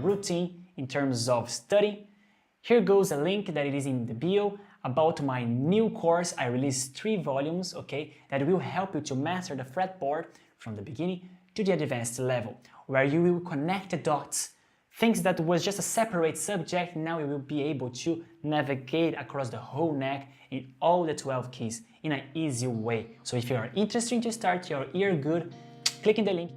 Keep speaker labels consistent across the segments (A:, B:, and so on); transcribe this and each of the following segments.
A: routine in terms of study, here goes a link that it is in the bio about my new course. I released 3 volumes, okay, that will help you to master the fretboard from the beginning to the advanced level, where you will connect the dots. Things that was just a separate subject, now you will be able to navigate across the whole neck in all the 12 keys in an easy way. So if you are interested to start your ear good, click in the link.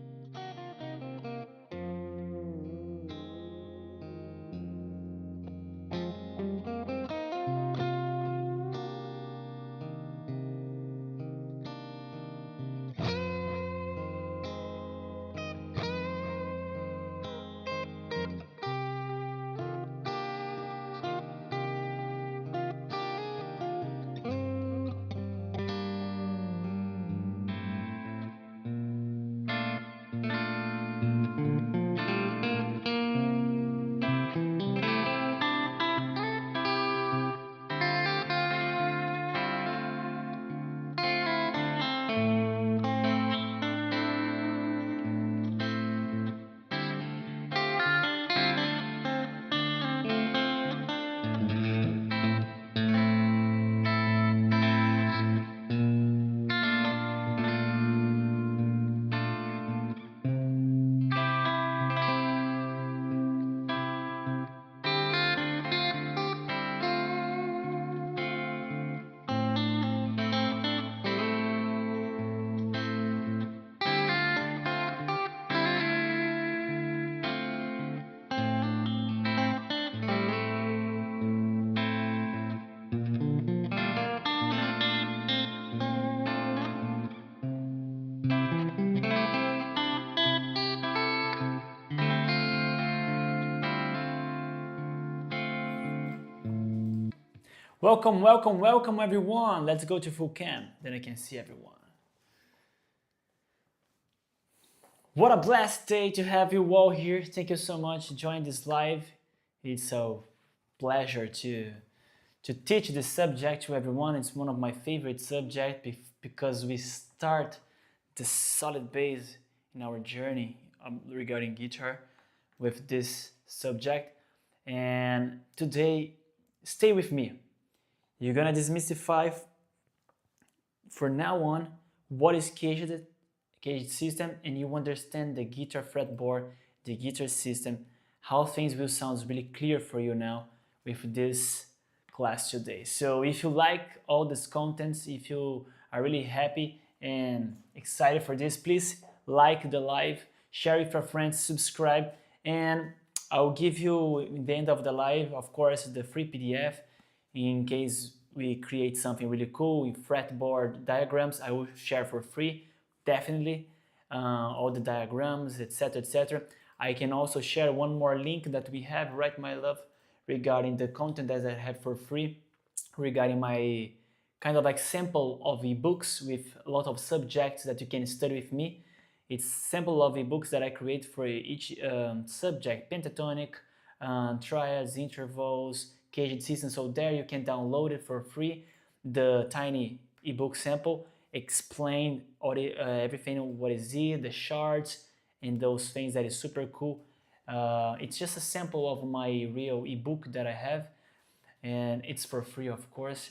A: Welcome, welcome, welcome everyone. Let's go to full cam, then I can see everyone. What a blessed day to have you all here. Thank you so much for joining this live. It's a pleasure to teach this subject to everyone. It's one of my favorite subjects because we start the solid base in our journey regarding guitar with this subject. And today, stay with me. You're gonna demystify for now on what is CAGED system, and you understand the guitar fretboard, the guitar system, how things will sound really clear for you now with this class today. So if you like all this contents, if you are really happy and excited for this, please like the live, share with your friends, subscribe, and I'll give you in the end of the live, of course, the free PDF in case we create something really cool with fretboard diagrams. I will share for free, definitely, all the diagrams, etc., etc. I can also share one more link that we have, right, my love, regarding the content that I have for free, regarding my kind of like sample of ebooks with a lot of subjects that you can study with me. It's sample of ebooks that I create for each subject, pentatonic, triads, intervals, CAGED system. So there you can download it for free, the tiny ebook sample, explain all everything, what is it, the charts, and those things that is super cool. It's just a sample of my real ebook that I have, and it's for free, of course.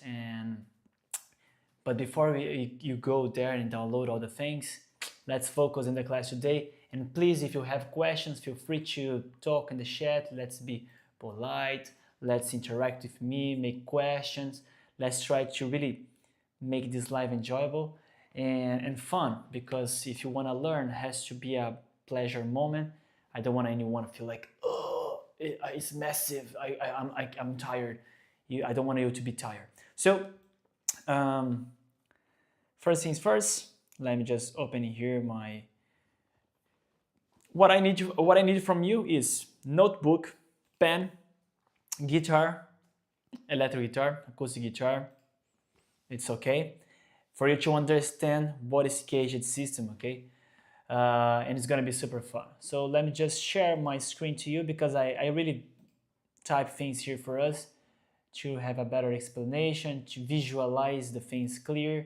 A: But before you go there and download all the things, let's focus in the class today. And please, if you have questions, feel free to talk in the chat. Let's be polite. Let's interact with me, make questions. Let's try to really make this live enjoyable and fun, because if you want to learn, it has to be a pleasure moment. I don't want anyone to feel like, oh, it's massive, I'm tired. I don't want you to be tired. So first things first, let me just open here my... What I need from you is notebook, pen, guitar, electric guitar, acoustic guitar. It's okay for you to understand what is CAGED system, okay? And it's gonna be super fun. So let me just share my screen to you, because I really type things here for us to have a better explanation, to visualize the things clear,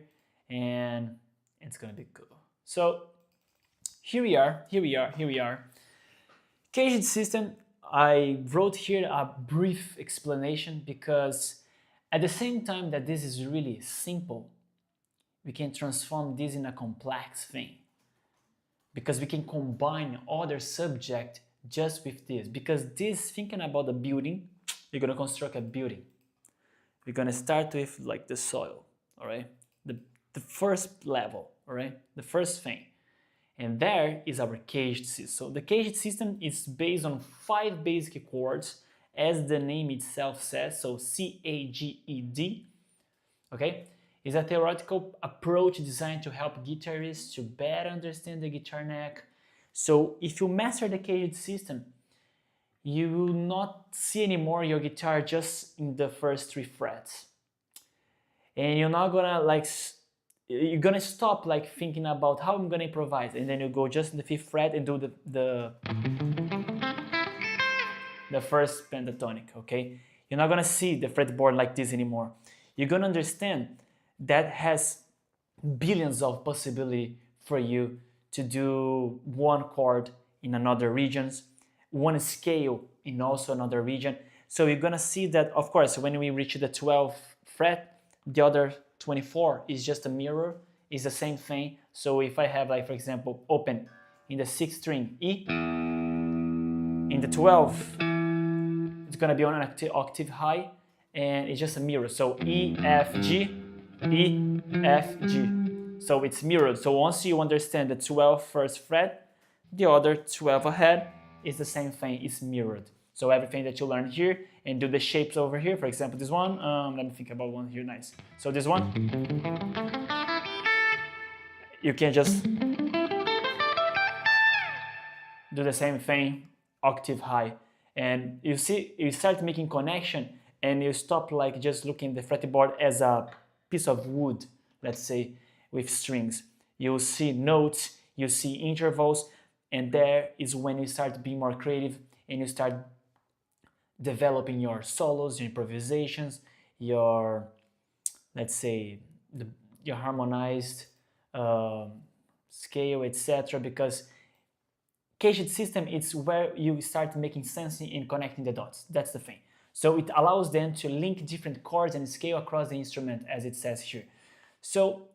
A: and it's gonna be cool. So here we are. CAGED system. I wrote here a brief explanation because at the same time that this is really simple, we can transform this in a complex thing because we can combine other subjects just with this. Because this, thinking about the building, you're going to construct a building. We're going to start with like the soil, all right? The first level, all right? The first thing. And there is our CAGED system. So the CAGED system is based on 5 basic chords, as the name itself says, so CAGED, okay? It's a theoretical approach designed to help guitarists to better understand the guitar neck. So if you master the CAGED system, you will not see anymore your guitar just in the first 3 frets. And you're not gonna like, you're gonna stop like thinking about how I'm gonna improvise, and then you go just in the 5th fret and do the first pentatonic, okay? You're not gonna see the fretboard like this anymore. You're gonna understand that has billions of possibility for you to do one chord in another regions, one scale in also another region. So you're gonna see that, of course, when we reach the 12th fret, the other 24 is just a mirror, is the same thing. So if I have, like, for example, open in the 6th string E, in the 12th, it's gonna be on an octave high, and it's just a mirror. So E, F, G, E, F, G. So it's mirrored. So once you understand the 12th first fret, the other 12 ahead is the same thing, it's mirrored. So everything that you learn here and do the shapes over here, for example, this one, let me think about one here, nice. So this one, you can just do the same thing, octave high. And you see, you start making connection and you stop like just looking at the fretboard as a piece of wood, let's say, with strings. You see notes, you see intervals, and there is when you start being more creative and you start developing your solos, your improvisations, your, let's say, your harmonized scale, etc. Because CAGED system, it's where you start making sense in connecting the dots. That's the thing. So it allows them to link different chords and scale across the instrument, as it says here. So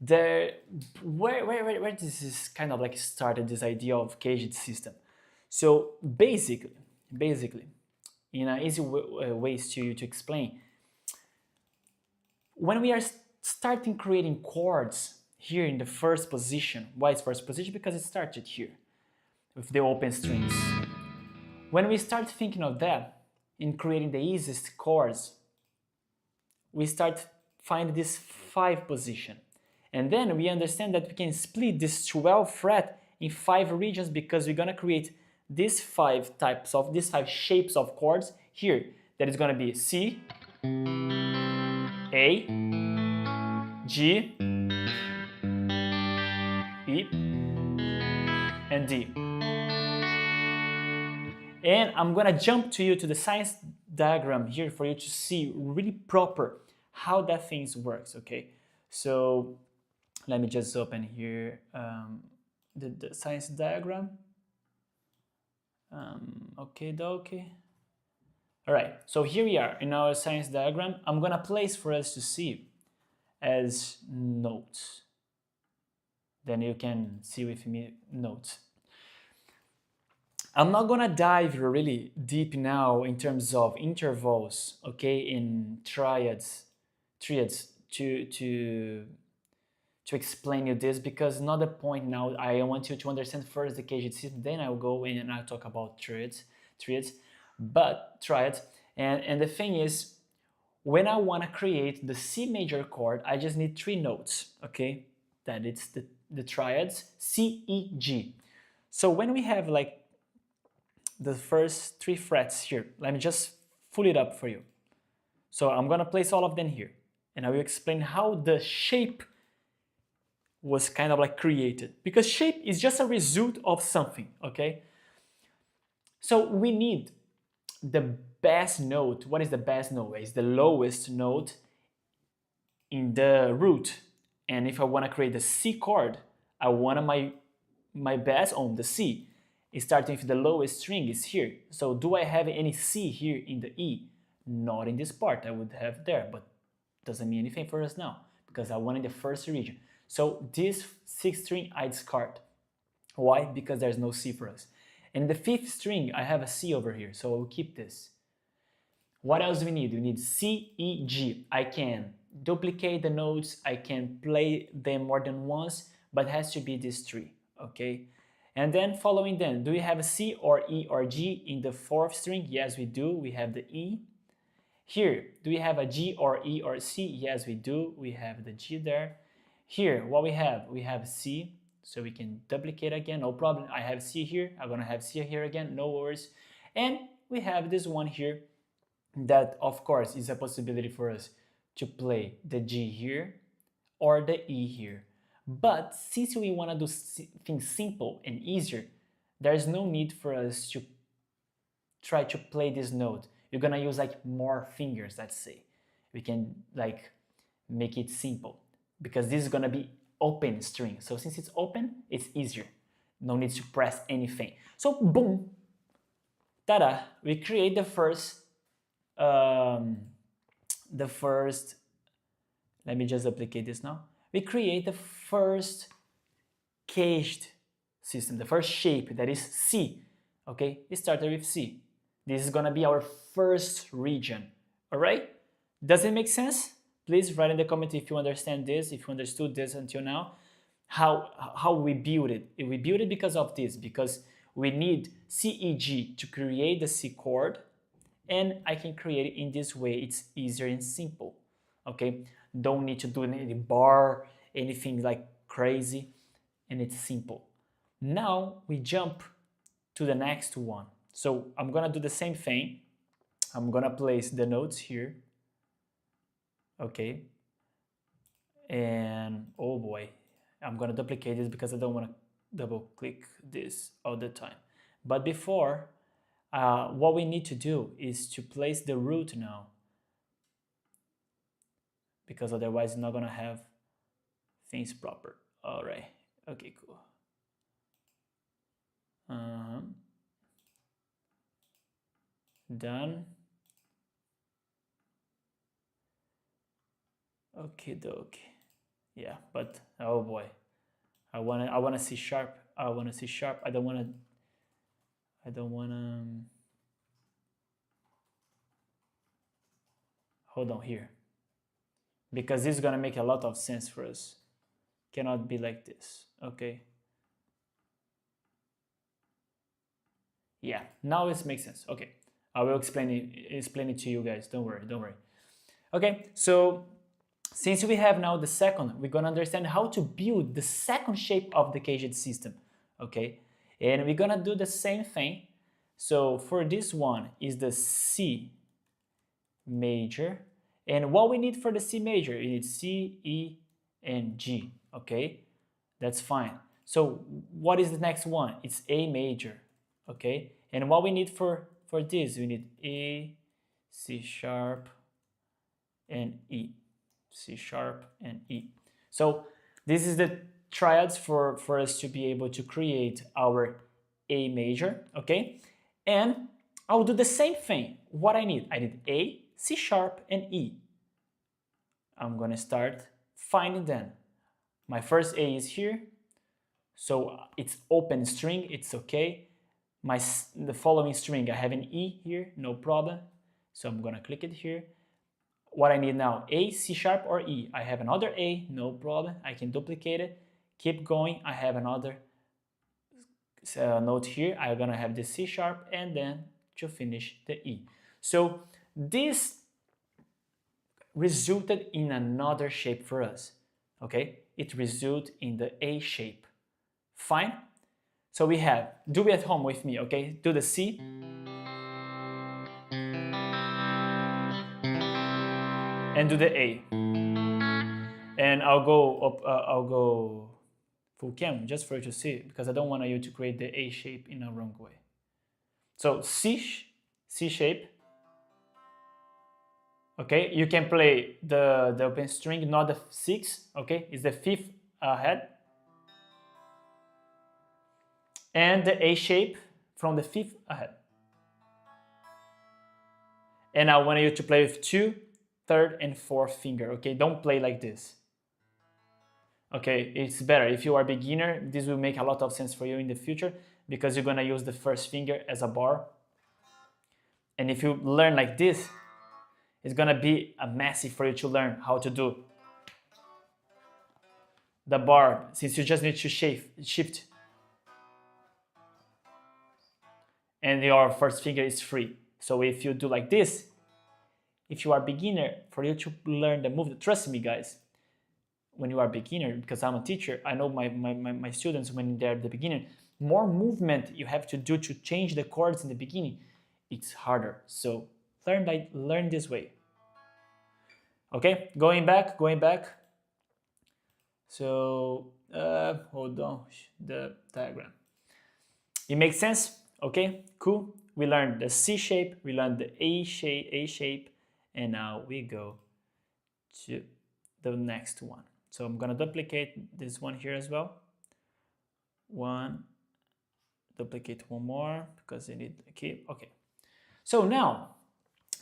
A: where this is kind of like started, this idea of CAGED system. So basically, in an easy ways to explain, when we are starting creating chords here in the first position, why it's first position? Because it started here with the open strings. When we start thinking of that in creating the easiest chords, we start find this 5 position, and then we understand that we can split this 12th fret in 5 regions, because we're gonna create these 5 types of, these 5 shapes of chords here. That is gonna be C, A, G, E, and D. And I'm gonna jump to you to the science diagram here for you to see really proper how that thing works, okay? So let me just open here the science diagram. Okay. All right, so here we are in our science diagram. I'm gonna place for us to see as notes. Then you can see with me notes. I'm not gonna dive really deep now in terms of intervals, okay, in triads to explain you this, because not the point now. I want you to understand first the CAGED system, then I'll go in and I'll talk about triads. And the thing is, when I want to create the C major chord, I just need 3 notes, okay? That it's the triads, C, E, G. So when we have like the first 3 frets here, let me just pull it up for you. So I'm gonna place all of them here, and I will explain how the shape was kind of like created, because shape is just a result of something, okay? So we need the best note. What is the best note? It's the lowest note in the root. And if I want to create the C chord, I want my best on the C. starting with the lowest string is here. So do I have any C here in the E? Not in this part, I would have there, but doesn't mean anything for us now because I wanted the first region. So this 6th string I discard. Why? Because there's no C for us. And the 5th string I have a C over here, so I will keep this. What else do we need? We need C, E, G. I can duplicate the notes, I can play them more than once, but it has to be these 3, okay? And then following them, do we have a C or E or G in the 4th string? Yes, we do. We have the E. Here, do we have a G or E or C? Yes, we do. We have the G there. Here, what we have C, so we can duplicate again, no problem. I have C here, I'm gonna have C here again, no worries. And we have this one here that, of course, is a possibility for us to play the G here or the E here. But since we want to do things simple and easier, there's no need for us to try to play this note. You're gonna use like more fingers, let's say. We can like make it simple because this is gonna be open string. So since it's open, it's easier. No need to press anything. So boom, ta-da, we create the first, let me just duplicate this now. We create the first caged system, the first shape that is C, okay? It started with C. This is gonna be our first region, all right? Does it make sense? Please write in the comment if you understand this, if you understood this until now, how we build it. We build it because of this, because we need C, E, G to create the C chord, and I can create it in this way. It's easier and simple, okay? Don't need to do any bar, anything like crazy, and it's simple. Now we jump to the next one. So I'm gonna do the same thing. I'm gonna place the notes here, okay? And oh boy, I'm gonna duplicate this because I don't wanna double click this all the time. But before, what we need to do is to place the root now, because otherwise it's not gonna have things proper. All right, okay, cool. Done. Okay, dokie. Yeah, but oh boy, I wanna C sharp. I wanna C sharp. I don't wanna. Hold on here, because this is gonna make a lot of sense for us. Cannot be like this, okay? Yeah, now it makes sense. Okay, I will explain it to you guys. Don't worry, don't worry. Okay, so since we have now the second, we're gonna understand how to build the second shape of the CAGED system. Okay, and we're gonna do the same thing. So for this one is the C major, and what we need for the C major, we need C, E, and G. Okay, that's fine. So what is the next one? It's A major. Okay, and what we need for this, we need A, C sharp, and E. C sharp and E. So this is the triads for us to be able to create our A major, okay? And I'll do the same thing. What I need A, C sharp, and E. I'm gonna start finding them. My first A is here, so it's open string, it's okay. The following string, I have an E here, no problem. So I'm gonna click it here. What I need now, A, C sharp, or E. I have another A, no problem. I can duplicate it. Keep going. I have another note here. I'm gonna have the C sharp, and then to finish the E. So this resulted in another shape for us. Okay, it resulted in the A shape. Fine. So we have, do it at home with me, okay? Do the C. And do the A. And I'll go up, I'll go full cam just for you to see, because I don't want you to create the A shape in a wrong way. So C shape. Okay, you can play the open string, not the 6, okay? It's the 5th head. and the A shape from the 5th ahead. And I want you to play with 2, 3rd, and 4th finger, okay? Don't play like this. Okay, it's better. If you are a beginner, this will make a lot of sense for you in the future because you're gonna use the 1st finger as a bar. And if you learn like this, it's gonna be a mess for you to learn how to do the bar, since you just need to shift. And your 1st finger is free. So if you do like this, if you are a beginner, for you to learn the move, trust me guys, when you are a beginner, because I'm a teacher, I know my students when they're at the beginning, more movement you have to do to change the chords in the beginning, it's harder. So learn this way. Okay, going back. So, hold on, the diagram. It makes sense? Okay, cool. We learned the C shape, we learned the A shape, and now we go to the next one. So I'm gonna duplicate this one here as well. Duplicate one more because I need a key. Okay. So now,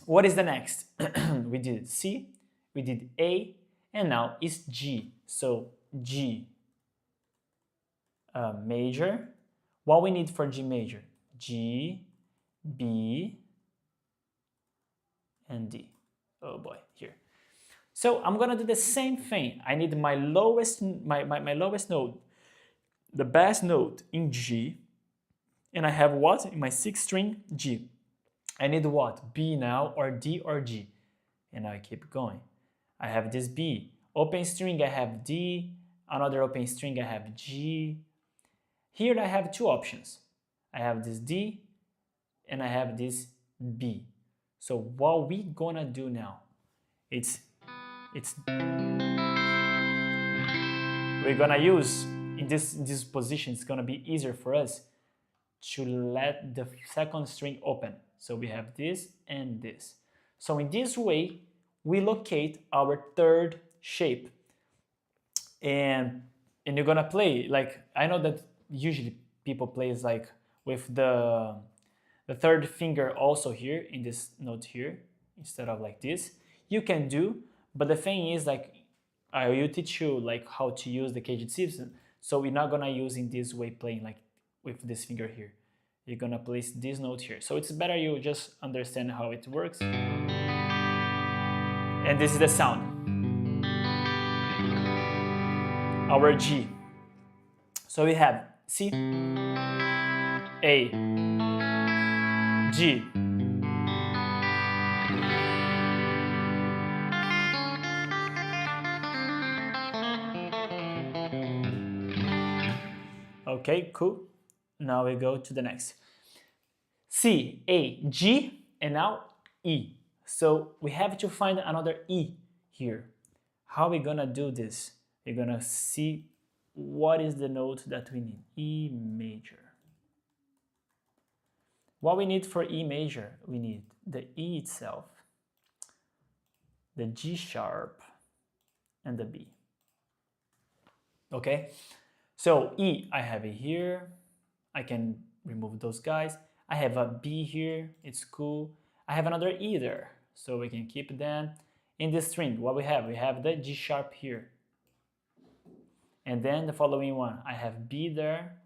A: what is the next? We did C, we did A, and now it's G. So G major. What we need for G major? G, B, and D. Oh boy, here. So I'm gonna do the same thing. I need my lowest note, the bass note in G, and I have what? In my 6th string, G. I need what? B now, or D or G. And I keep going. I have this B. Open string, I have D. Another open string, I have G. Here I have 2 options. I have this D, and I have this B. So what we gonna do now? We're gonna use, in this position, it's gonna be easier for us to let the 2nd string open. So we have this and this. So in this way, we locate our 3rd shape. And you're gonna play, like, I know that usually people plays like with the 3rd finger also here in this note here, instead of like this. You can do, but the thing is, like, I will teach you like how to use the CAGED system. So we're not gonna use in this way playing like with this finger here. You're gonna place this note here. So it's better you just understand how it works. And this is the sound. Our G. So we have C, A, G. Okay, cool. Now we go to the next. C, A, G, and now E. So we have to find another E here. How are we gonna do this? We're gonna see what is the note that we need. E major. What we need for E major? We need the E itself, the G sharp, and the B. Okay? So E, I have it here. I can remove those guys. I have a B here, it's cool. I have another E there, so we can keep them. In this string, what we have? We have the G sharp here. And then the following one, I have B there,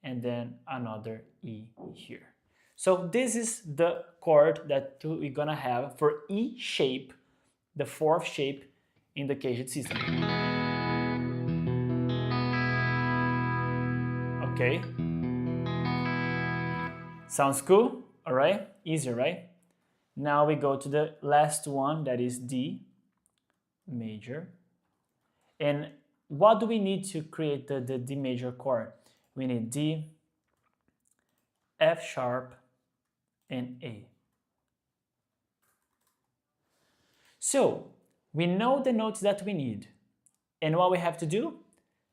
A: and then another E here. So this is the chord that we're gonna have for E shape, the 4th shape in the CAGED system. Okay. Sounds cool? All right, easy, right? Now we go to the last one, that is D major. And what do we need to create the D major chord? We need D, F sharp, and A. So we know the notes that we need. And what we have to do?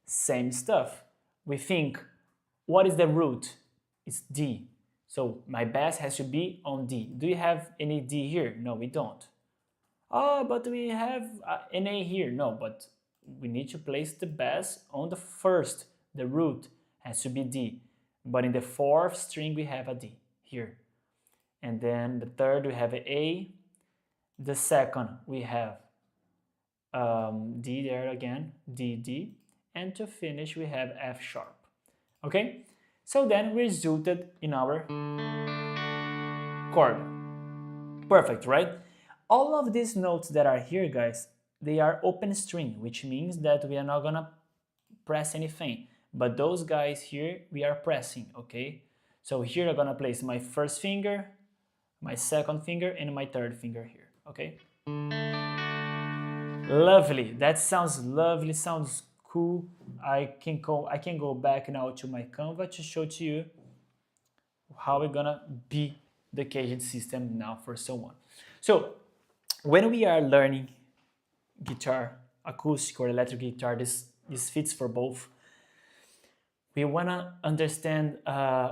A: Same stuff. We think, what is the root? It's D. So my bass has to be on D. Do you have any D here? No, we don't. Oh, but we have an A here. No, but we need to place the bass on the first. The root has to be D. But in the fourth string we have a D here. And then the third we have an A. The second we have D there again, D, D. And to finish we have F sharp. Okay? So then resulted in our chord. Perfect, right? All of these notes that are here, guys, they are open string, which means that we are not gonna press anything. But those guys here, we are pressing, okay? So here I'm gonna place my first finger, my second finger, and my third finger here, okay? Lovely, that sounds lovely, sounds cool. I can go back now to my Canva to show to you how we're gonna be the CAGED system now for someone. So when we are learning guitar, acoustic or electric guitar, this fits for both. We wanna understand,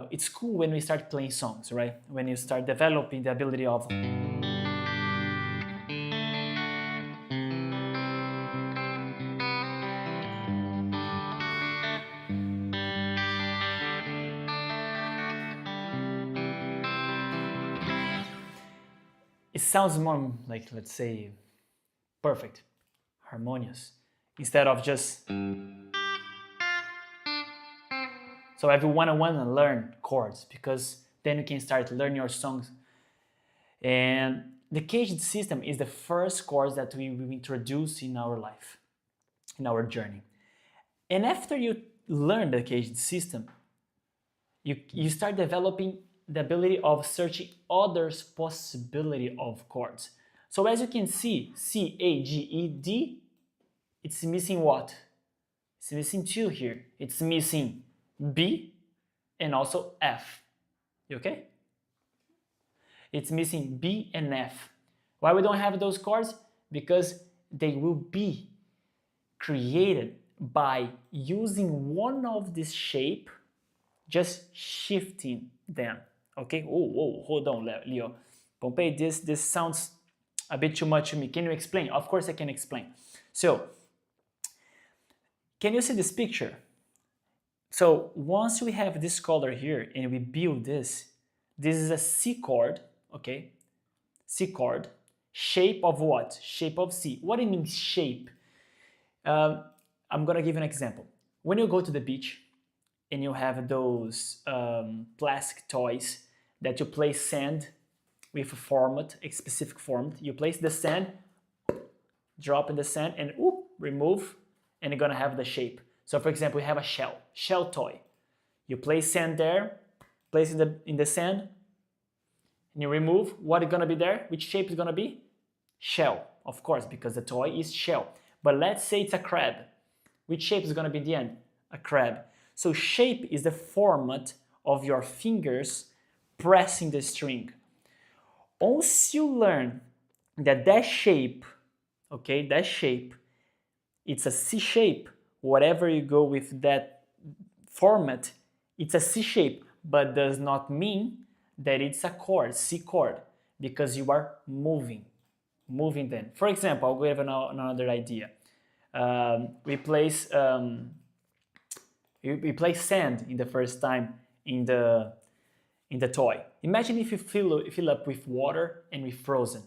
A: it's cool when we start playing songs, right? When you start developing the ability of it sounds more like, let's say, perfect, harmonious, instead of just. So everyone wanna learn chords, because then you can start learning your songs. And the CAGED system is the first chords that we will introduce in our life, in our journey. And after you learn the CAGED system, you start developing the ability of searching others' possibility of chords. So as you can see, C, A, G, E, D, it's missing what? It's missing 2 here. It's missing B and also F. You okay? It's missing B and F. Why we don't have those chords? Because they will be created by using one of this shape, just shifting them. Okay? Oh, hold on, Leo. Pompei, this sounds a bit too much to me. Can you explain? Of course I can explain. So, can you see this picture? So once we have this color here and we build this is a C chord, okay? C chord, shape of what? Shape of C. What do you mean shape? I'm gonna give you an example. When you go to the beach and you have those plastic toys that you place sand with a format, a specific format, you place the sand, drop in the sand, and remove, and you're gonna have the shape. So for example, we have a shell toy. You place sand there, place it in the sand, and you remove. What is gonna be there? Which shape is gonna be? Shell, of course, because the toy is shell. But let's say it's a crab. Which shape is gonna be in the end? A crab. So shape is the format of your fingers pressing the string. Once you learn that shape, okay, that shape, it's a C shape, whatever you go with that format, it's a C shape, but does not mean that it's a chord, C chord, because you are moving them. For example, I'll give another idea. We place sand in the first time in the toy. Imagine if you fill up with water and with frozen.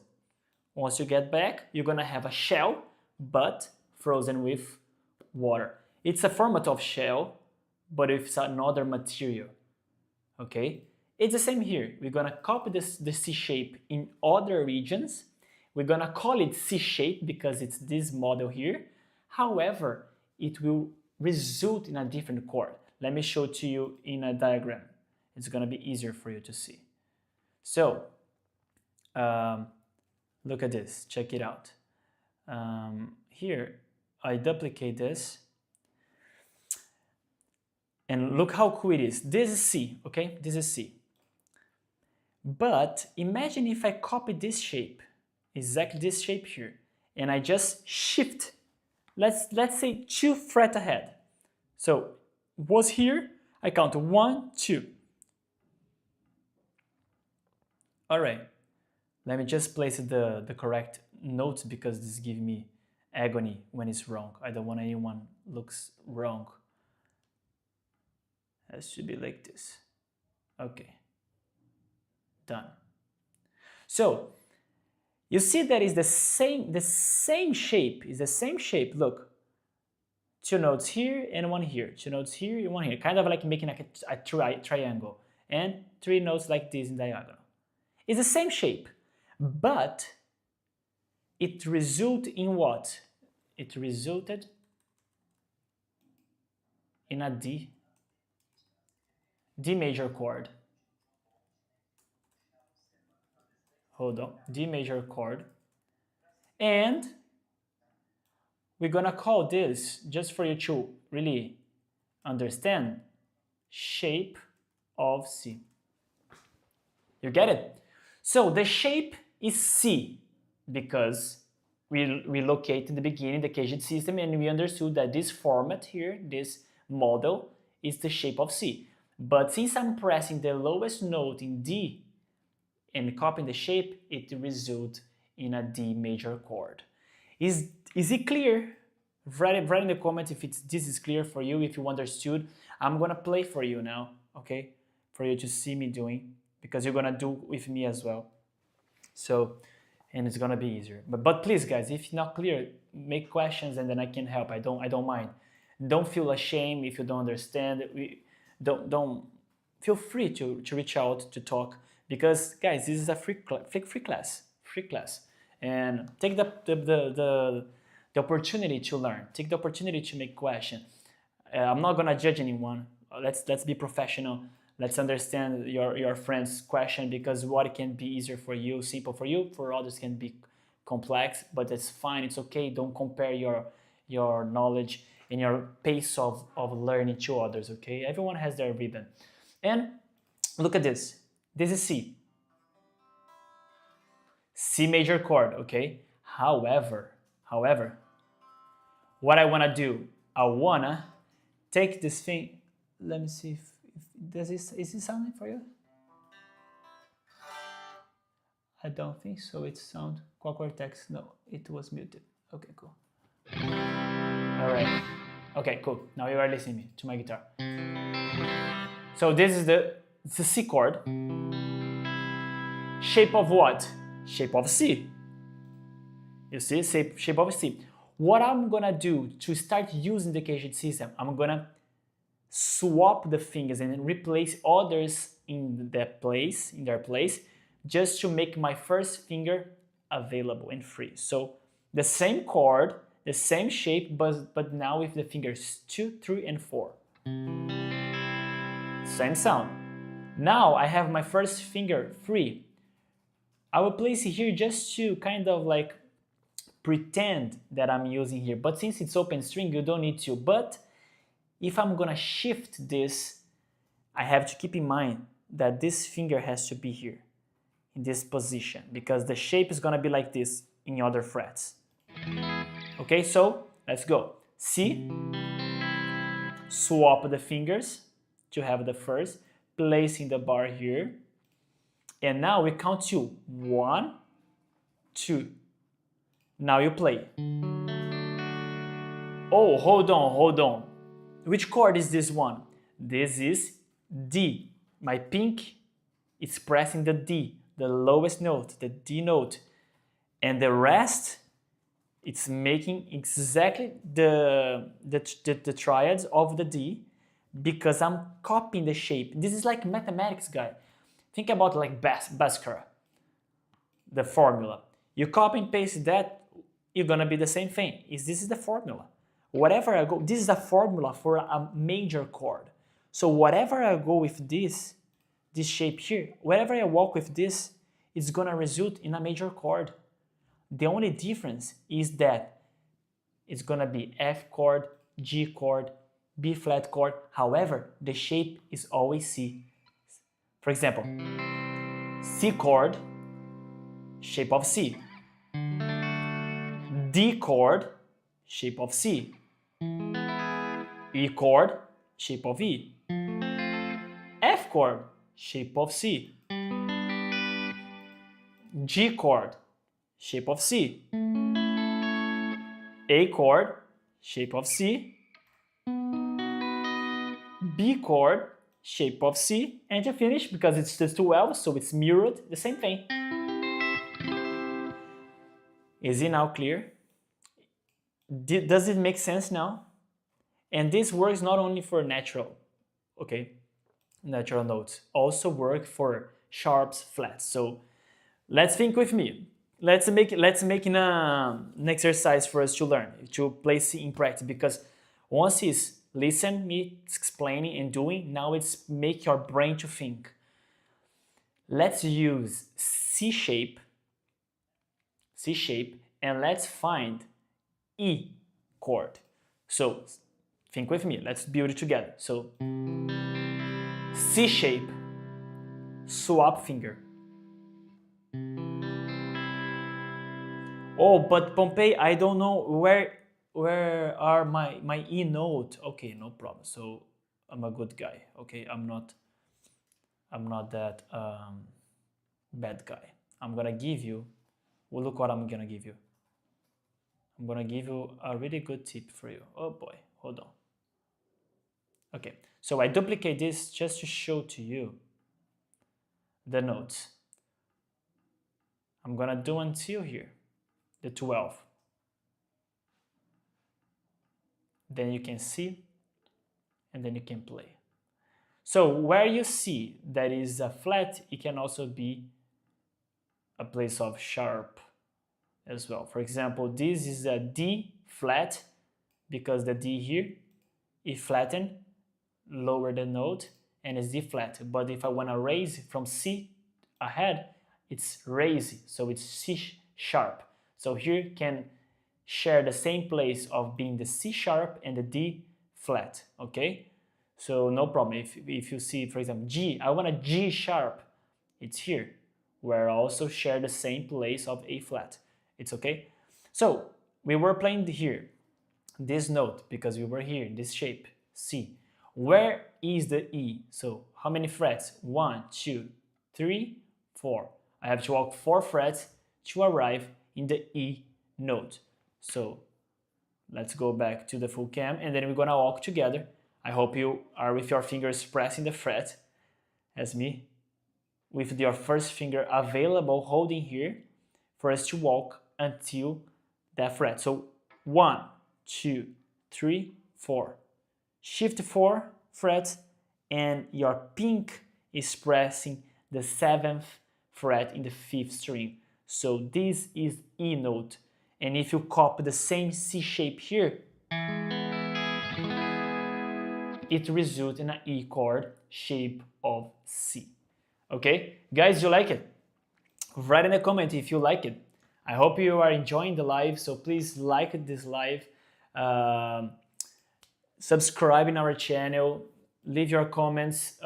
A: Once you get back, you're gonna have a shell, but frozen with water. It's a format of shell, but it's another material. Okay? It's the same here. We're gonna copy the C shape in other regions. We're gonna call it C shape because it's this model here. However, it will result in a different chord. Let me show to you in a diagram. It's gonna be easier for you to see. So, look at this, check it out. Here, I duplicate this. And look how cool it is. This is C, okay? This is C. But imagine if I copy this shape, exactly this shape here, and I just shift, let's say 2 frets ahead. So, was here, I count 1, 2. All right, let me just place the correct notes because this gives me agony when it's wrong. I don't want anyone looks wrong. Has to be like this. Okay. Done. So you see that is the same shape. Is the same shape. Look. 2 notes here and 1 here. 2 notes here and 1 here. Kind of like making like a triangle. And 3 notes like this in diagonal. It's the same shape, but it resulted in what? It resulted in a D major chord. Hold on, D major chord. And we're gonna call this, just for you to really understand, shape of C. You get it? So the shape is C because we locate in the beginning the CAGED system and we understood that this format here, this model, is the shape of C. But since I'm pressing the lowest note in D and copying the shape, it results in a D major chord. Is it clear? Write in the comments if this is clear for you, if you understood. I'm gonna play for you now, okay? For you to see me doing, because you're gonna do with me as well. So, and it's gonna be easier. But please, guys, if it's not clear, make questions and then I can help. I don't mind. Don't feel ashamed if you don't understand. Don't feel free to reach out to talk, because guys, this is a free class, and take the opportunity to learn. Take the opportunity to make questions. I'm not gonna judge anyone. Let's be professional. Let's understand your friend's question, because what can be easier for you, simple for you, for others can be complex, but it's fine, it's okay. Don't compare your knowledge and your pace of learning to others, okay? Everyone has their rhythm. And look at this. This is C. C major chord, okay? However, what I wanna do, I wanna take this thing. Let me see if is it sounding for you? I don't think so. It sound awkward text. No, it was muted. Okay, cool. All right. Okay, cool. Now you are listening to my guitar. So this is the C chord. Shape of what? Shape of C. You see, shape of C. What I'm gonna do to start using the CAGED system, I'm gonna swap the fingers and replace others in their place, just to make my first finger available and free. So the same chord, the same shape, but now with the fingers 2, 3, and 4. Same sound. Now I have my first finger free. I will place it here just to kind of like pretend that I'm using here. But since it's open string, you don't need to. But if I'm gonna shift this, I have to keep in mind that this finger has to be here, in this position, because the shape is gonna be like this in other frets. Okay, so let's go. C, swap the fingers to have the first, placing the bar here, and now we count to 1, 2. Now you play. Oh, hold on. Which chord is this one? This is D. My pink is pressing the D, the lowest note, the D note. And the rest, it's making exactly the triads of the D, because I'm copying the shape. This is like mathematics, guy. Think about like 𝗏𝗏𝗏𝗏, the formula. You copy and paste that, you're gonna be the same thing. This is the formula. Whatever I go, this is a formula for a major chord. So whatever I go with this shape here, wherever I walk with this, it's gonna result in a major chord. The only difference is that it's gonna be F chord, G chord, B flat chord. However, the shape is always C. For example, C chord, shape of C. D chord, shape of C. E chord, shape of E. F chord, shape of C. G chord, shape of C. A chord, shape of C. B chord, shape of C, and to finish, because it's just 12, so it's mirrored, the same thing. Is it now clear? Does it make sense now? And this works not only for natural, okay, natural notes, also work for sharps, flats. So let's think with me. Let's make an exercise for us to learn, to place in practice, because once it's listen, me explaining and doing, now it's make your brain to think. Let's use C shape, and let's find E chord. So think with me, let's build it together. So C shape, swap finger. Oh, but Pompei, I don't know where are my E note. Okay, no problem. So I'm a good guy. Okay, I'm not that bad guy. I'm gonna give you, well, look what I'm gonna give you. I'm gonna give you a really good tip for you. Oh boy, hold on. Okay, so I duplicate this just to show to you the notes. I'm gonna do until here, the 12. Then you can see, and then you can play. So where you see that is a flat, it can also be a place of sharp as well. For example, this is a D flat, because the D here is flattened, lower the note, and it's D flat. But if I want to raise from C ahead, it's raise, so it's C sharp. So here can share the same place of being the C sharp and the D flat, okay? So no problem. If you see, for example, G, I want a G sharp, it's here, where I also share the same place of A flat. It's okay? So we were playing here, this note, because we were here in this shape, C. Where is the E? So how many frets? 1, 2, 3, 4. I have to walk 4 frets to arrive in the E note. So let's go back to the full cam, and then we're gonna walk together. I hope you are with your fingers pressing the fret, as me, with your first finger available holding here for us to walk until that fret. So 1, 2, 3, 4. Shift 4 frets, and your pink is pressing the 7th fret in the 5th string. So this is E note. And if you copy the same C shape here, it results in an E chord shape of C. Okay? Guys, you like it? Write in the comment if you like it. I hope you are enjoying the live, so please like this live. Subscribe in our channel. Leave your comments.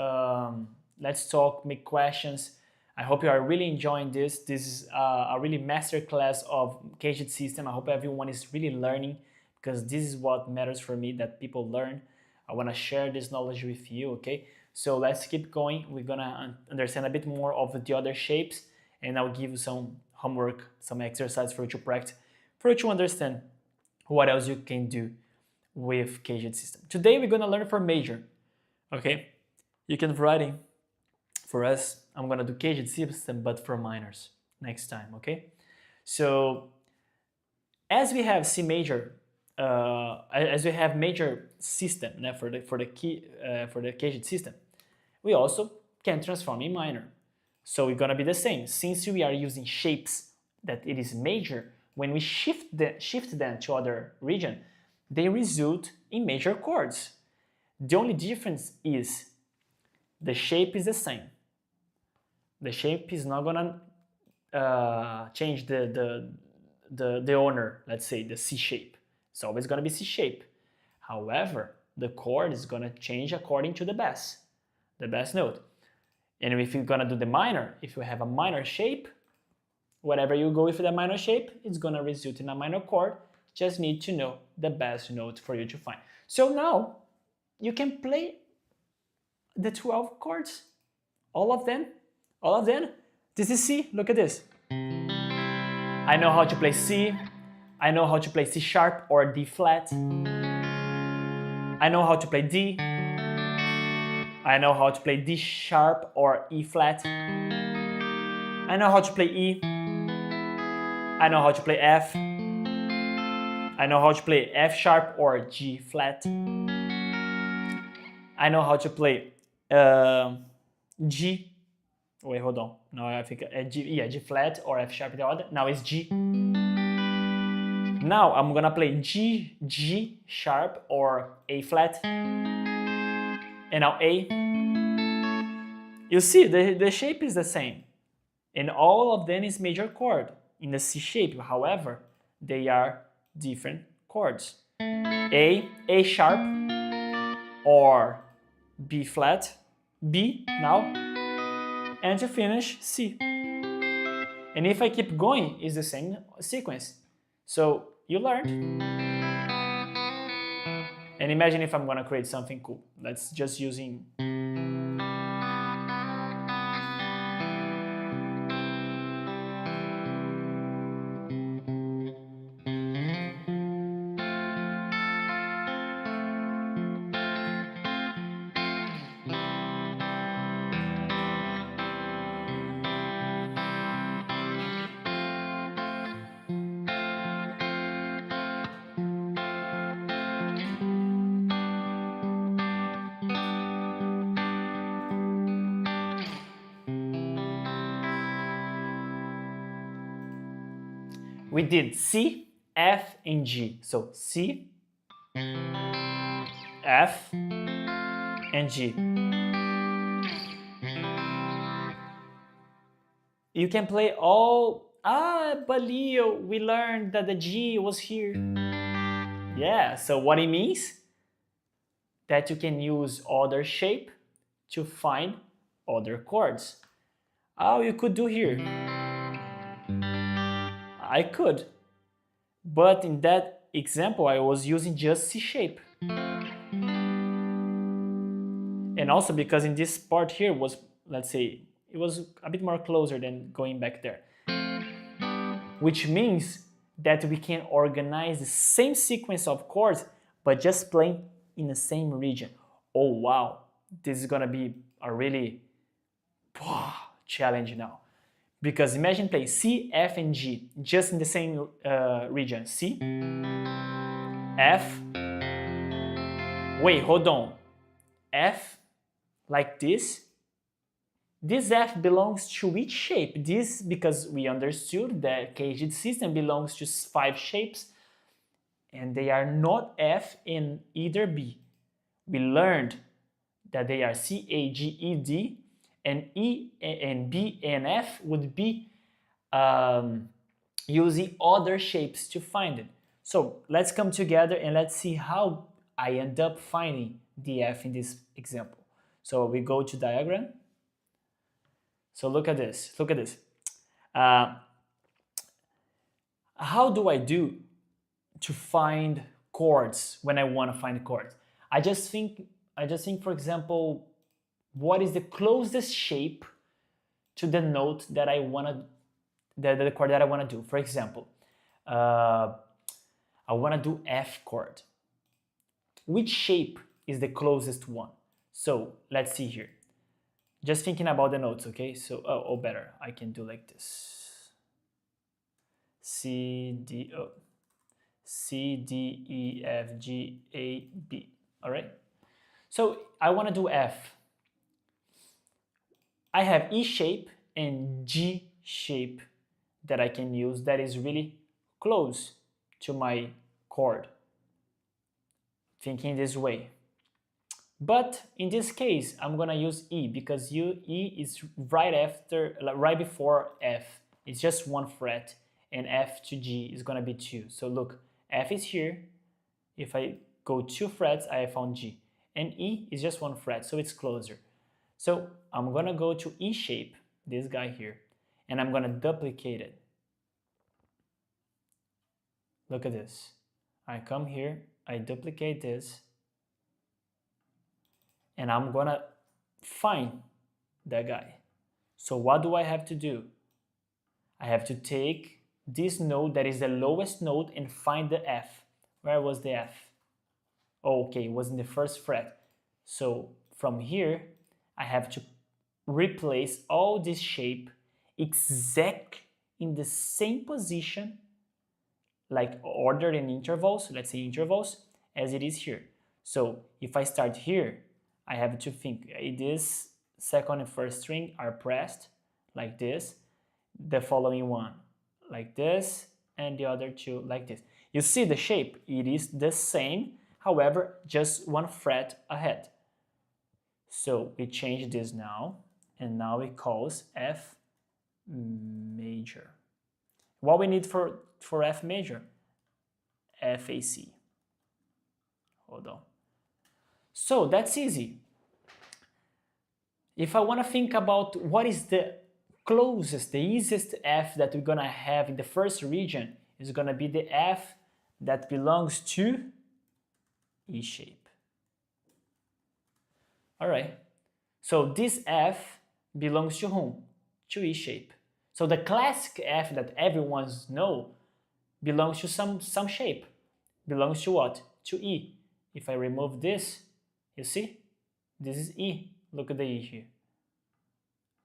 A: Let's talk, make questions. I hope you are really enjoying this. This is a really masterclass of CAGED system. I hope everyone is really learning, because this is what matters for me, that people learn. I want to share this knowledge with you, okay? So let's keep going. We're gonna understand a bit more of the other shapes, and I'll give you some homework, some exercise for you to practice, for you to understand what else you can do with CAGED system. Today we're gonna learn for major, okay? You can write in for us. I'm gonna do CAGED system, but for minors next time, okay? So as we have C major, as we have major system for the CAGED system, we also can transform in minor. So it's gonna be the same. Since we are using shapes that it is major, when we shift them to other region, they result in major chords. The only difference is the shape is the same. The shape is not gonna change the owner, let's say the C shape. It's always gonna be C shape. However, the chord is gonna change according to the bass note. And if you're gonna do the minor, if you have a minor shape, whatever you go with the minor shape, it's gonna result in a minor chord. Just need to know the bass note for you to find. So now you can play the 12 chords, all of them. This is C, look at this. I know how to play C. I know how to play C sharp or D flat. I know how to play D. I know how to play D sharp or E flat. I know how to play E. I know how to play F. I know how to play F sharp or G flat. I know how to play G. Wait, hold on. No, I think G flat or F sharp the other. Now it's G. Now I'm gonna play G sharp or A flat. And now A. You see, the shape is the same. And all of them is major chord in the C shape. However, they are different chords. A sharp, or B flat, B now, and to finish, C. And if I keep going, it's the same sequence. So you learned. And imagine if I'm gonna create something cool. Let's just using we did C, F, and G. So C, F, and G. You can play all, but Leo, we learned that the G was here. Yeah, so what it means? That you can use other shape to find other chords. Oh, you could do here. I could, but in that example I was using just C shape. And also because in this part here was, let's say, it was a bit more closer than going back there. Which means that we can organize the same sequence of chords, but just playing in the same region. Oh wow, this is gonna be a really challenge now. Because imagine play C, F, and G just in the same region. C, F, wait, hold on. F, like this. This F belongs to which shape? This, because we understood that CAGED system belongs to 5 shapes, and they are not F in either B. We learned that they are C, A, G, E, D, and E and B and F would be using other shapes to find it. So let's come together and let's see how I end up finding the F in this example. So we go to diagram. So look at this, look at this. How do I do to find chords when I want to find chords? I just think, for example, what is the closest shape to the note that I want to, the chord that I want to do. For example, I want to do F chord. Which shape is the closest one? So let's see here. Just thinking about the notes, okay? So, oh, better, I can do like this. C, D, E, F, G, A, B, all right? So I want to do F. I have E shape and G shape that I can use that is really close to my chord. Thinking this way. But in this case, I'm gonna use E because E is right before F. It's just 1 fret, and F to G is gonna be 2. So look, F is here. If I go 2 frets, I found G. And E is just 1 fret, so it's closer. So I'm gonna go to E shape, this guy here, and I'm gonna duplicate it. Look at this. I come here, I duplicate this, and I'm gonna find that guy. So what do I have to do? I have to take this note that is the lowest note and find the F. Where was the F? Oh, okay, it was in the 1st fret. So from here, I have to replace all this shape exact in the same position, like ordered in intervals, let's say intervals, as it is here. So if I start here, I have to think this second and first string are pressed like this, the following one like this, and the other two like this. You see the shape? It is the same, however, just one fret ahead. So we change this now, and now it calls F major. What we need for F major? FAC. Hold on. So that's easy. If I want to think about what is the closest, the easiest F that we're going to have in the first region, is going to be the F that belongs to E shape. All right. So this F belongs to whom? To E shape. So the classic F that everyone knows belongs to some shape. Belongs to what? To E. If I remove this, you see? This is E. Look at the E here.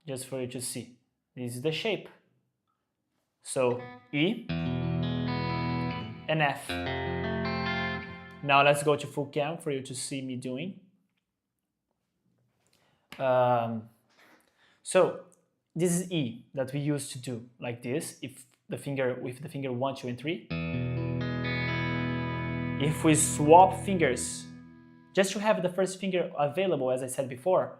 A: Just for you to see. This is the shape. So E and F. Now let's go to full cam for you to see me doing. So this is E that we used to do like this, if the finger with the finger 1, 2, and 3. If we swap fingers, just to have the first finger available, as I said before,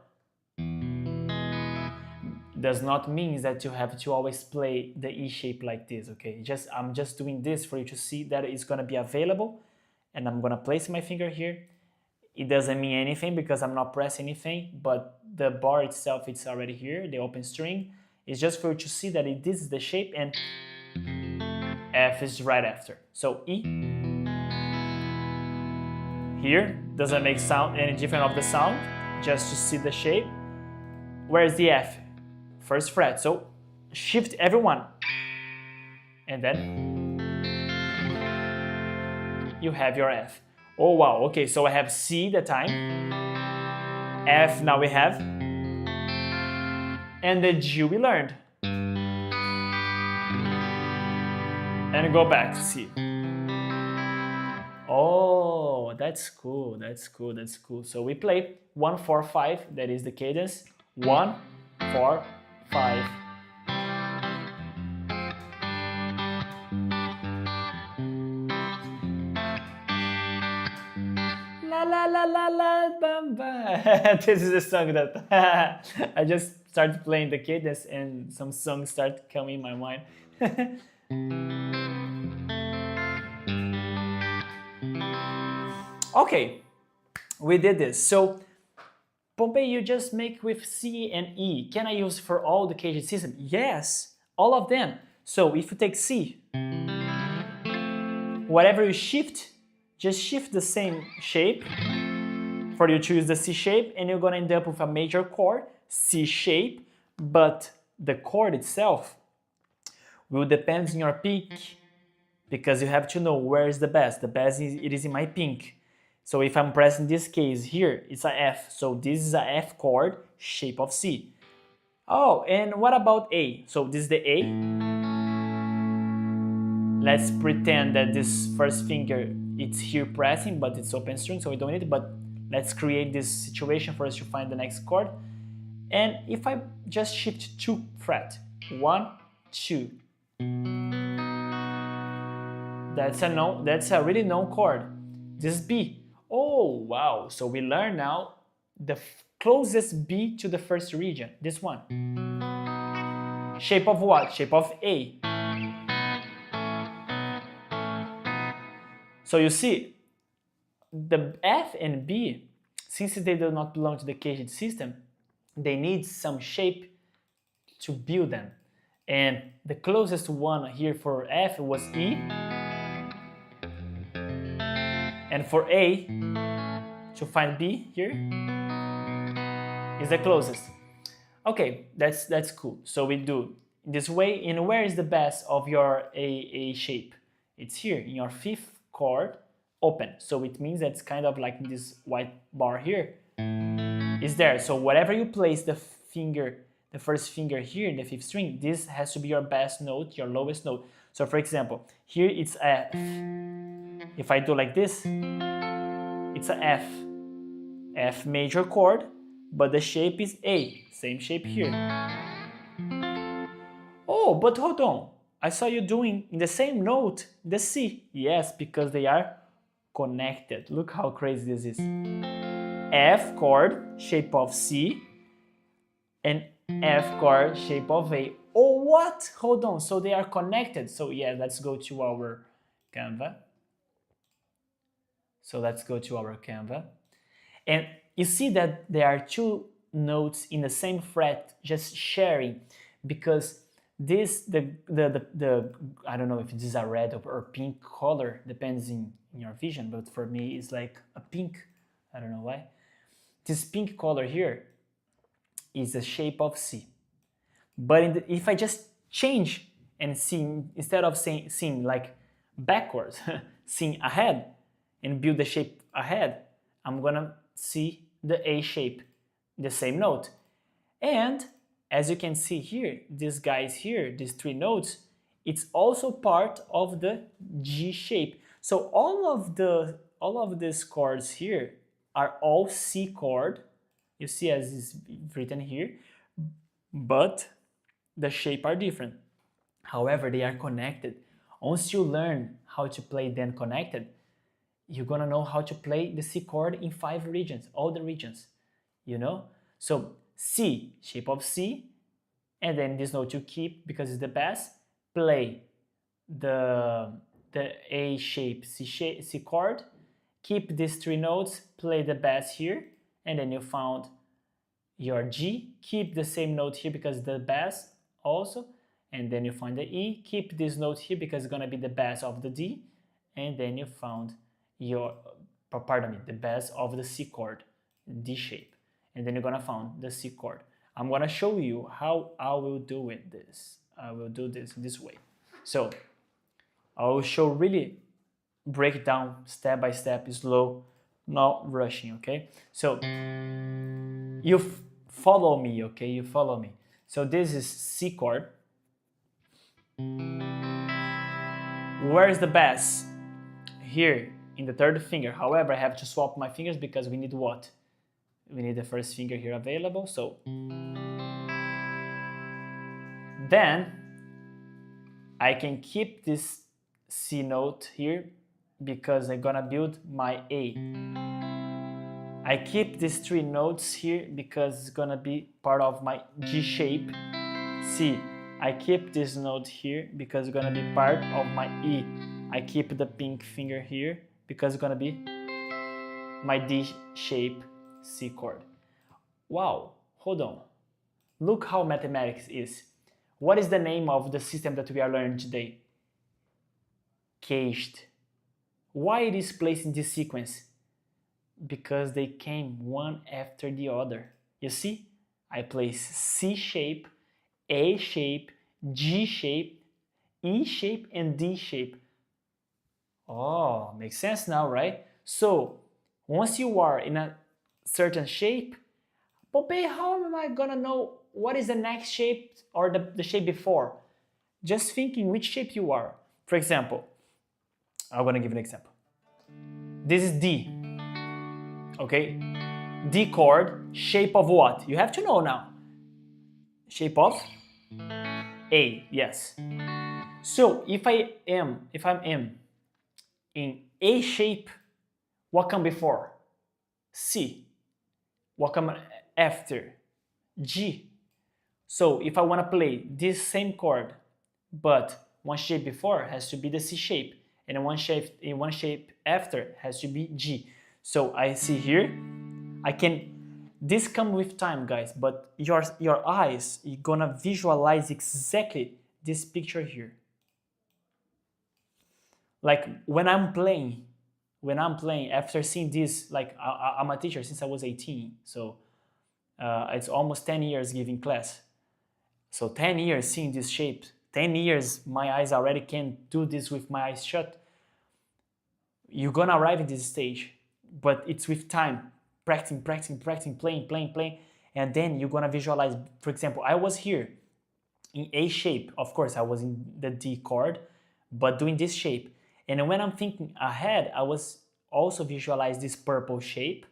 A: does not mean that you have to always play the E shape like this, okay? I'm just doing this for you to see that it's gonna be available, and I'm gonna place my finger here. It doesn't mean anything because I'm not pressing anything, but the bar itself, it's already here, the open string. It's just for you to see that this is the shape and F is right after. So E. Here, doesn't make sound any different of the sound, just to see the shape. Where's the F? First fret, so shift everyone. And then you have your F. Oh wow, okay, so I have C the time, F now we have, and the G we learned. And go back to C. Oh, that's cool, that's cool, that's cool. So we play 1, 4, 5, that is the cadence. 1, 4, 5. La la la la la bam bam. This is a song that I just started playing the cadence and some songs start coming in my mind. Okay, we did this. So Pompei, you just make with C and E. Can I use for all the CAGED system? Yes, all of them. So if you take C, whatever you shift, just shift the same shape for you to use the C shape, and you're gonna end up with a major chord, C shape, but the chord itself will depend on your pick, because you have to know where is the bass. The bass is in my pink. So if I'm pressing this case here, it's a F. So this is a F chord, shape of C. Oh, and what about A? So this is the A. Let's pretend that this first finger, it's here pressing, but it's open string, so we don't need it. But let's create this situation for us to find the next chord. And if I just shift 2 fret, 1, 2. That's a really known chord. This is B. Oh, wow. So we learn now the closest B to the first region, this one. Shape of what? Shape of A. So you see, the F and B, since they do not belong to the CAGED system, they need some shape to build them. And the closest one here for F was E. And for A, to find B here, is the closest. Okay, that's cool. So we do this way. And where is the bass of your A shape? It's here, in your 5th chord, open. So it means that's kind of like this white bar here. is there. So wherever you place the finger, the first finger here in the fifth string, this has to be your best note, your lowest note. So for example, here it's F. If I do like this, it's a F. F major chord, but the shape is A. Same shape here. Oh, but hold on. I saw you doing in the same note the C. Yes, because they are connected. Look how crazy this is. F chord, shape of C, and F chord, shape of A. Oh, what? Hold on. So they are connected. So yeah, let's go to our Canva. So let's go to our Canva. And you see that there are two notes in the same fret just sharing, because this, the I don't know if this is a red or pink color, depends in your vision, but for me it's like a pink. I don't know why. This pink color here is the shape of C. But if I just change and sing, instead of sing like backwards, sing ahead and build the shape ahead, I'm gonna see the A shape, the same note. And as you can see here, these guys here, these three notes, it's also part of the G shape. So all of these chords here are all C chord. You see as is written here, but the shape are different. However, they are connected. Once you learn how to play them connected, you're gonna know how to play the C chord in 5 regions, all the regions, you know? So C, shape of C, and then this note you keep because it's the bass, play the A shape, C chord, keep these 3 notes, play the bass here, and then you found your G, keep the same note here because the bass also, and then you find the E, keep this note here because it's gonna be the bass of the D, and then you found your, pardon me, the bass of the C chord, D shape, and then you're gonna find the C chord. I'm gonna show you how I will do this. I will do this way. So I will show really break down step by step, slow, not rushing, okay? So you follow me, okay? You follow me. So this is C chord. Where is the bass? Here in the 3rd finger. However, I have to swap my fingers because we need what? We need the 1st finger here available. So then I can keep this C note here because I'm gonna build my A. I keep these 3 notes here because it's gonna be part of my G shape, C. I keep this note here because it's gonna be part of my E. I keep the pink finger here because it's gonna be my D shape, C chord. Wow, hold on. Look how mathematics is. What is the name of the system that we are learning today? CAGED. Why it is placed in this sequence? Because they came one after the other. You see? I place C shape, A shape, G shape, E shape, and D shape. Oh, makes sense now, right? So, once you are in a certain shape, Pompei, how am I gonna know what is the next shape or the shape before? Just thinking which shape you are. For example, I'm gonna give an example. This is D, okay? D chord, shape of what? You have to know now. Shape of A, yes. So if I'm in A shape, what come before? C. What come after? G. So if I want to play this same chord, but one shape before has to be the C shape, and one shape after has to be G. So I see here, this come with time, guys, but your eyes, you're gonna visualize exactly this picture here. Like when I'm playing, after seeing this, like I'm a teacher since I was 18, so it's almost 10 years giving class. So 10 years seeing this shape, 10 years my eyes already can do this with my eyes shut. You're gonna arrive at this stage, but it's with time. practicing, playing, and then you're gonna visualize. For example, I was here in A shape. Of course, I was in the D chord, but doing this shape. And when I'm thinking ahead, I was also visualize this purple shape,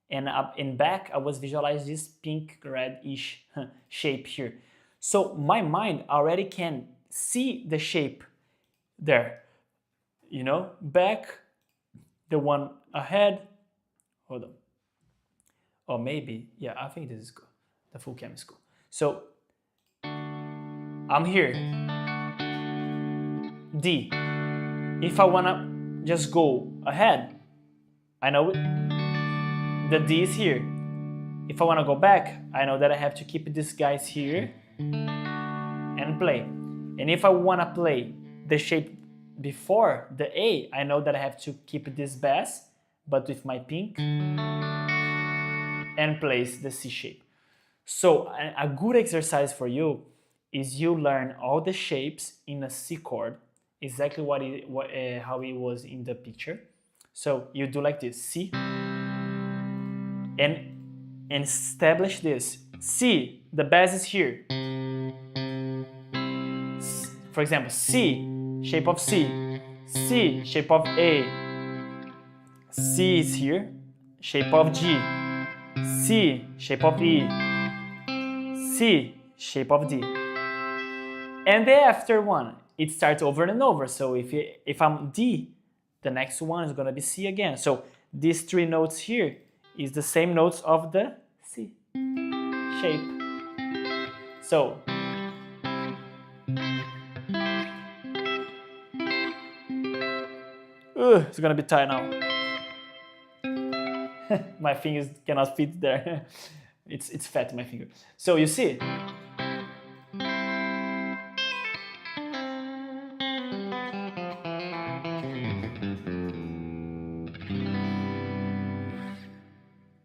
A: and up in back, I was visualize this pink, red-ish shape here. So my mind already can see the shape there. You know, back, the one ahead. Hold on. Or maybe, yeah, I think this is cool. The full cam is cool. So I'm here, D. If I wanna just go ahead, I know the D is here. If I wanna go back, I know that I have to keep these guys here and play. And if I wanna play the shape before the A, I know that I have to keep this bass, but with my pink, and place the C shape. So a good exercise for you is you learn all the shapes in a C chord, exactly how it was in the picture. So you do like this, C, and establish this. C, the bass is here. For example, C, shape of C, C, shape of A, C is here, shape of G, C, shape of E, C, shape of D. And the after one, it starts over and over. So if I'm D, the next one is gonna be C again. So these three notes here is the same notes of the C shape. So it's gonna be tight now. My fingers cannot fit there. It's fat, my finger. So you see,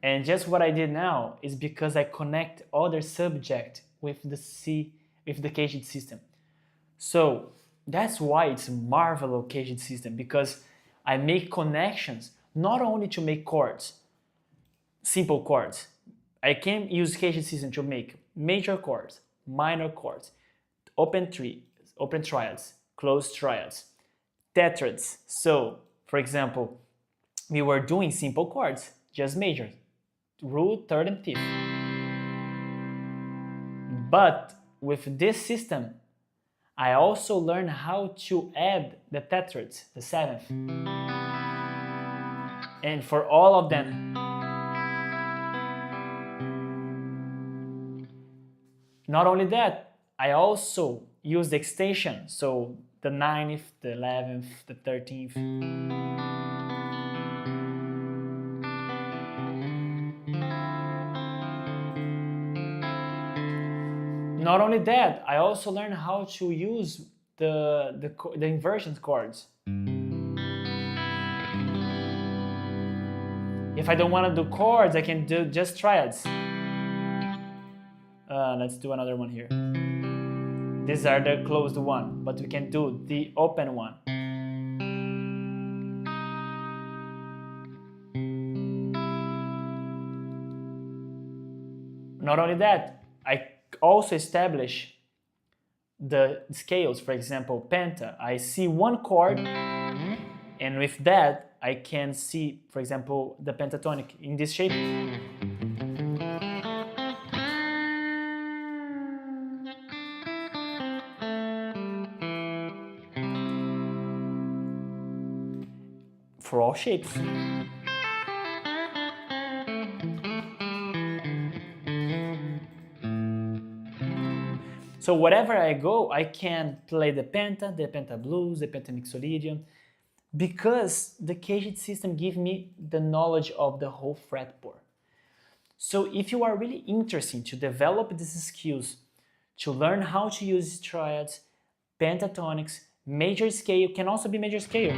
A: and just what I did now is because I connect other subject with the CAGED system. So that's why it's marvelous CAGED system, because I make connections not only to make chords, simple chords. I can use CAGED system to make major chords, minor chords, open triads, closed triads, tetrads. So, for example, we were doing simple chords, just major, root, third, and fifth. But with this system, I also learned how to add the tetrads, the seventh. And for all of them, not only that, I also use the extension, so the 9th, the 11th, the 13th. Not only that, I also learned how to use the inversion chords. If I don't want to do chords, I can do just triads. Let's do another one here. These are the closed one, but we can do the open one. Not only that, I also establish the scales. For example, penta, I see one chord, and with that I can see, for example, the pentatonic in this shape. For all shapes. So wherever I go, I can play the penta blues, the pentamixolydian, because the CAGED system gives me the knowledge of the whole fretboard. So if you are really interested to develop these skills, to learn how to use triads, pentatonics, major scale, can also be major scale.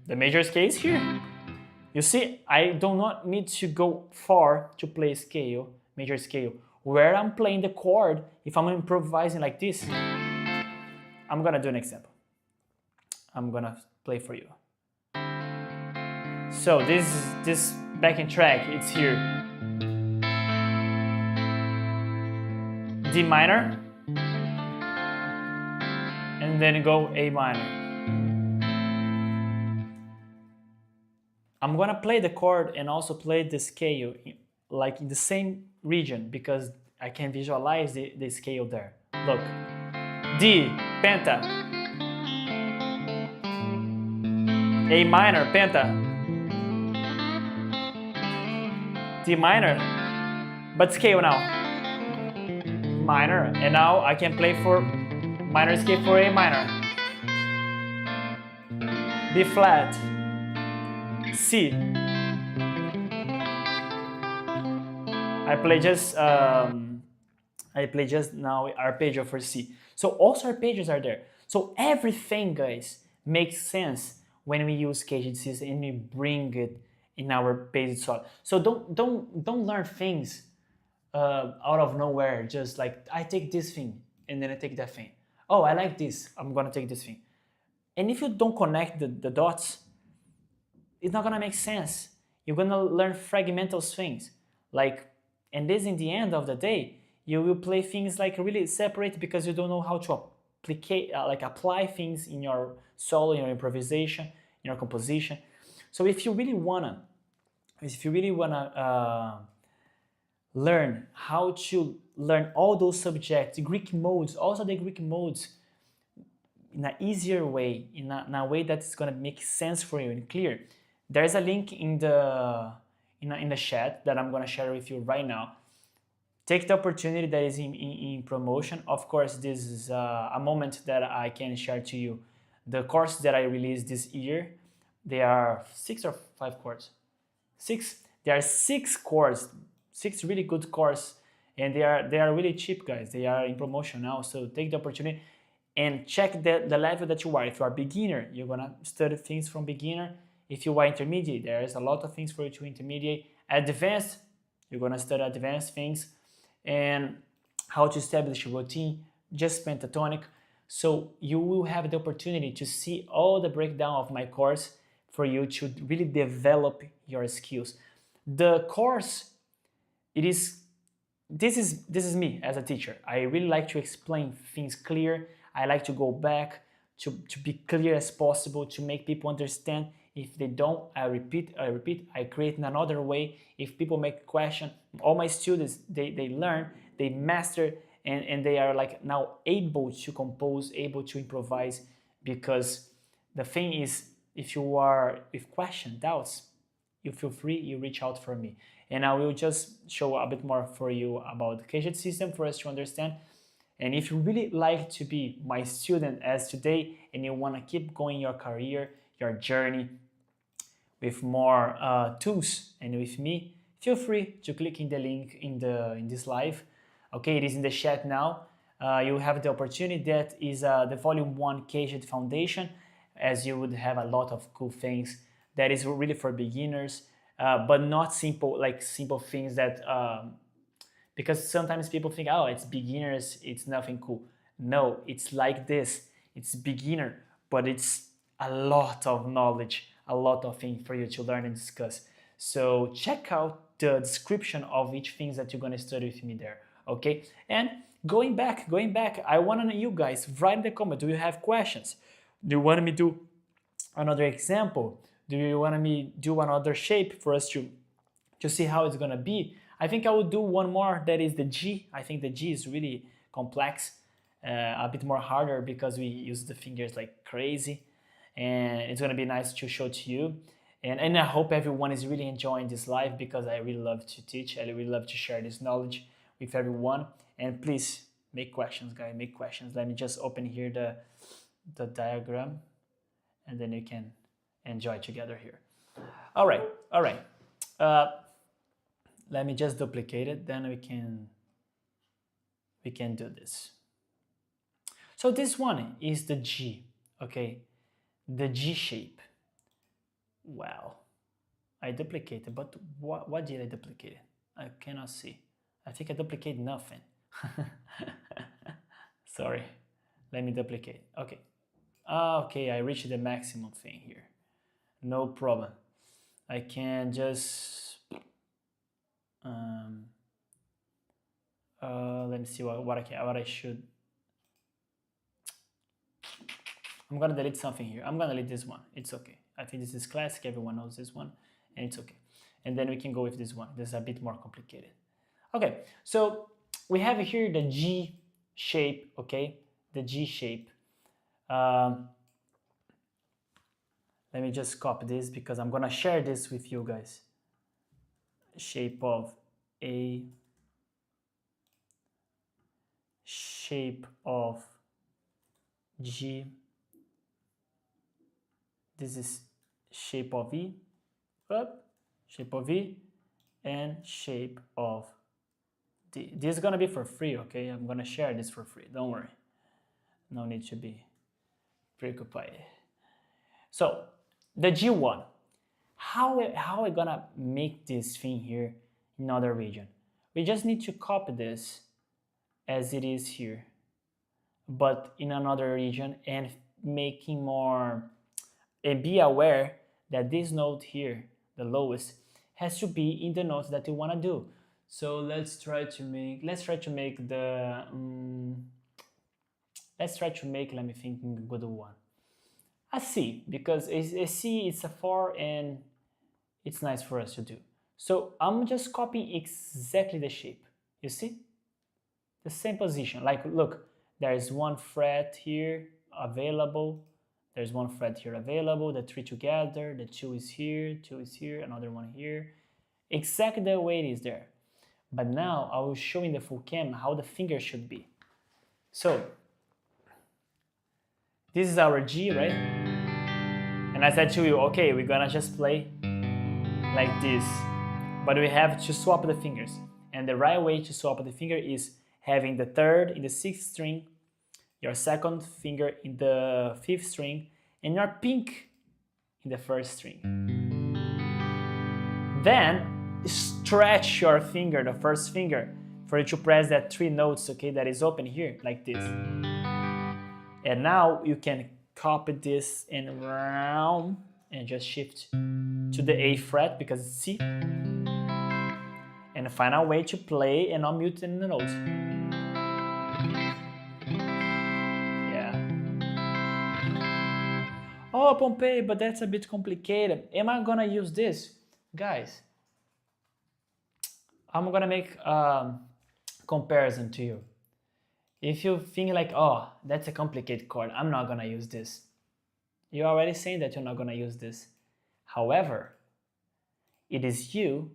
A: The major scale is here. You see, I do not need to go far to play scale, major scale. where I'm playing the chord, if I'm improvising like this, I'm gonna do an example. I'm gonna play for you. So this backing track, it's here. D minor, and then go A minor. I'm gonna play the chord and also play the scale like in the same region because I can visualize the scale there. Look, D, penta, A minor, penta, D minor, but scale now, minor, and now I can play for minor scale for A minor, B flat, C. I play just now arpeggio for C. So also arpeggios are there. So everything, guys, makes sense when we use CAGED system and we bring it in our basic solo. So don't learn things out of nowhere. Just like I take this thing and then I take that thing. Oh, I like this. I'm gonna take this thing. And if you don't connect the dots, it's not gonna make sense. You're gonna learn fragmental things. Like, and this in the end of the day, you will play things like really separate because you don't know how to apply things in your solo, in your improvisation, in your composition. So if you really wanna learn how to learn all those subjects, Greek modes, also the Greek modes, in an easier way, in a way that's gonna make sense for you and clear. There's a link in the chat that I'm gonna share with you right now. Take the opportunity that is in promotion. Of course, this is a moment that I can share to you. The course that I released this year, they are 6 or 5 chords. 6. There are 6 chords, 6 really good courses, and they are really cheap, guys. They are in promotion now, so take the opportunity and check the level that you are. If you are beginner, you're gonna study things from beginner. If you are intermediate, there is a lot of things for you to intermediate. Advanced, you're gonna study advanced things and how to establish a routine, just pentatonic. So you will have the opportunity to see all the breakdown of my course for you to really develop your skills. The course, this is me as a teacher. I really like to explain things clear. I like to go back to be clear as possible, to make people understand. If they don't, I repeat, I create in another way. If people make a question, all my students, they learn, they master, and they are like now able to compose, able to improvise, because the thing is, if you are with question, doubts, you feel free, you reach out for me. And I will just show a bit more for you about the CAGED system for us to understand. And if you really like to be my student as today, and you want to keep going your career, your journey, with more tools and with me, feel free to click in the link in this live. Okay, it is in the chat now. You have the opportunity. That is the volume 1 CAGED foundation, as you would have a lot of cool things that is really for beginners, but not simple things that because sometimes people think, oh, it's beginners, it's nothing cool. No, it's like this. It's beginner, but it's a lot of knowledge, a lot of things for you to learn and discuss. So check out the description of each thing that you're gonna study with me there, okay? And going back, I want to know you guys, write in the comment, do you have questions? Do you want me to do another example? Do you want me do another shape for us to see how it's gonna be? I think I will do one more, that is the G. I think the G is really complex, a bit more harder because we use the fingers like crazy. And it's gonna be nice to show to you. And I hope everyone is really enjoying this live, because I really love to teach. I really love to share this knowledge with everyone. And please make questions, guys, make questions. Let me just open here the diagram, and then you can enjoy together here. All right. Let me just duplicate it, then we can do this. So this one is the G, okay? The G shape. Well, I duplicated, but what did I duplicate? I cannot see. I think I duplicate nothing. Sorry, let me duplicate. Okay. Okay, I reached the maximum thing here. No problem. I can just let me see what I should. I'm gonna delete something here. I'm gonna delete this one. It's okay. I think this is classic. Everyone knows this one, and it's okay. And then we can go with this one. This is a bit more complicated. Okay, so we have here the G shape. Okay, the G shape. Let me just copy this because I'm gonna share this with you guys. Shape of A, shape of G. This is shape of E, shape of E, and shape of D. This is gonna be for free, okay? I'm gonna share this for free, don't worry. No need to be preoccupied. So, the G1. How are we gonna make this thing here in another region? We just need to copy this as it is here, but in another region, and making more, and be aware that this note here, the lowest, has to be in the notes that you want to do. So let's try to make the let me think a good one. A C, because a C is a 4 and it's nice for us to do. So I'm just copying exactly the shape. You see? The same position. Like, look, there is one fret here available. There's one fret here available, the 3 together, the 2 is here, another one here. Exactly the way it is there. But now I will show in the full cam how the finger should be. So, this is our G, right? And I said to you, okay, we're gonna just play like this. But we have to swap the fingers. And the right way to swap the finger is having the 3rd in the 6th string, your 2nd finger in the 5th string, and your pink in the 1st string. Then stretch your finger, the 1st finger, for you to press that 3 notes, okay, that is open here, like this. And now you can copy this and round and just shift to the A fret because it's C. And find a way to play and not mute in the notes. Oh, Pompei, but that's a bit complicated. Am I gonna use this? Guys, I'm gonna make a comparison to you. If you think like, oh, that's a complicated chord, I'm not gonna use this. You're already saying that you're not gonna use this. However, it is you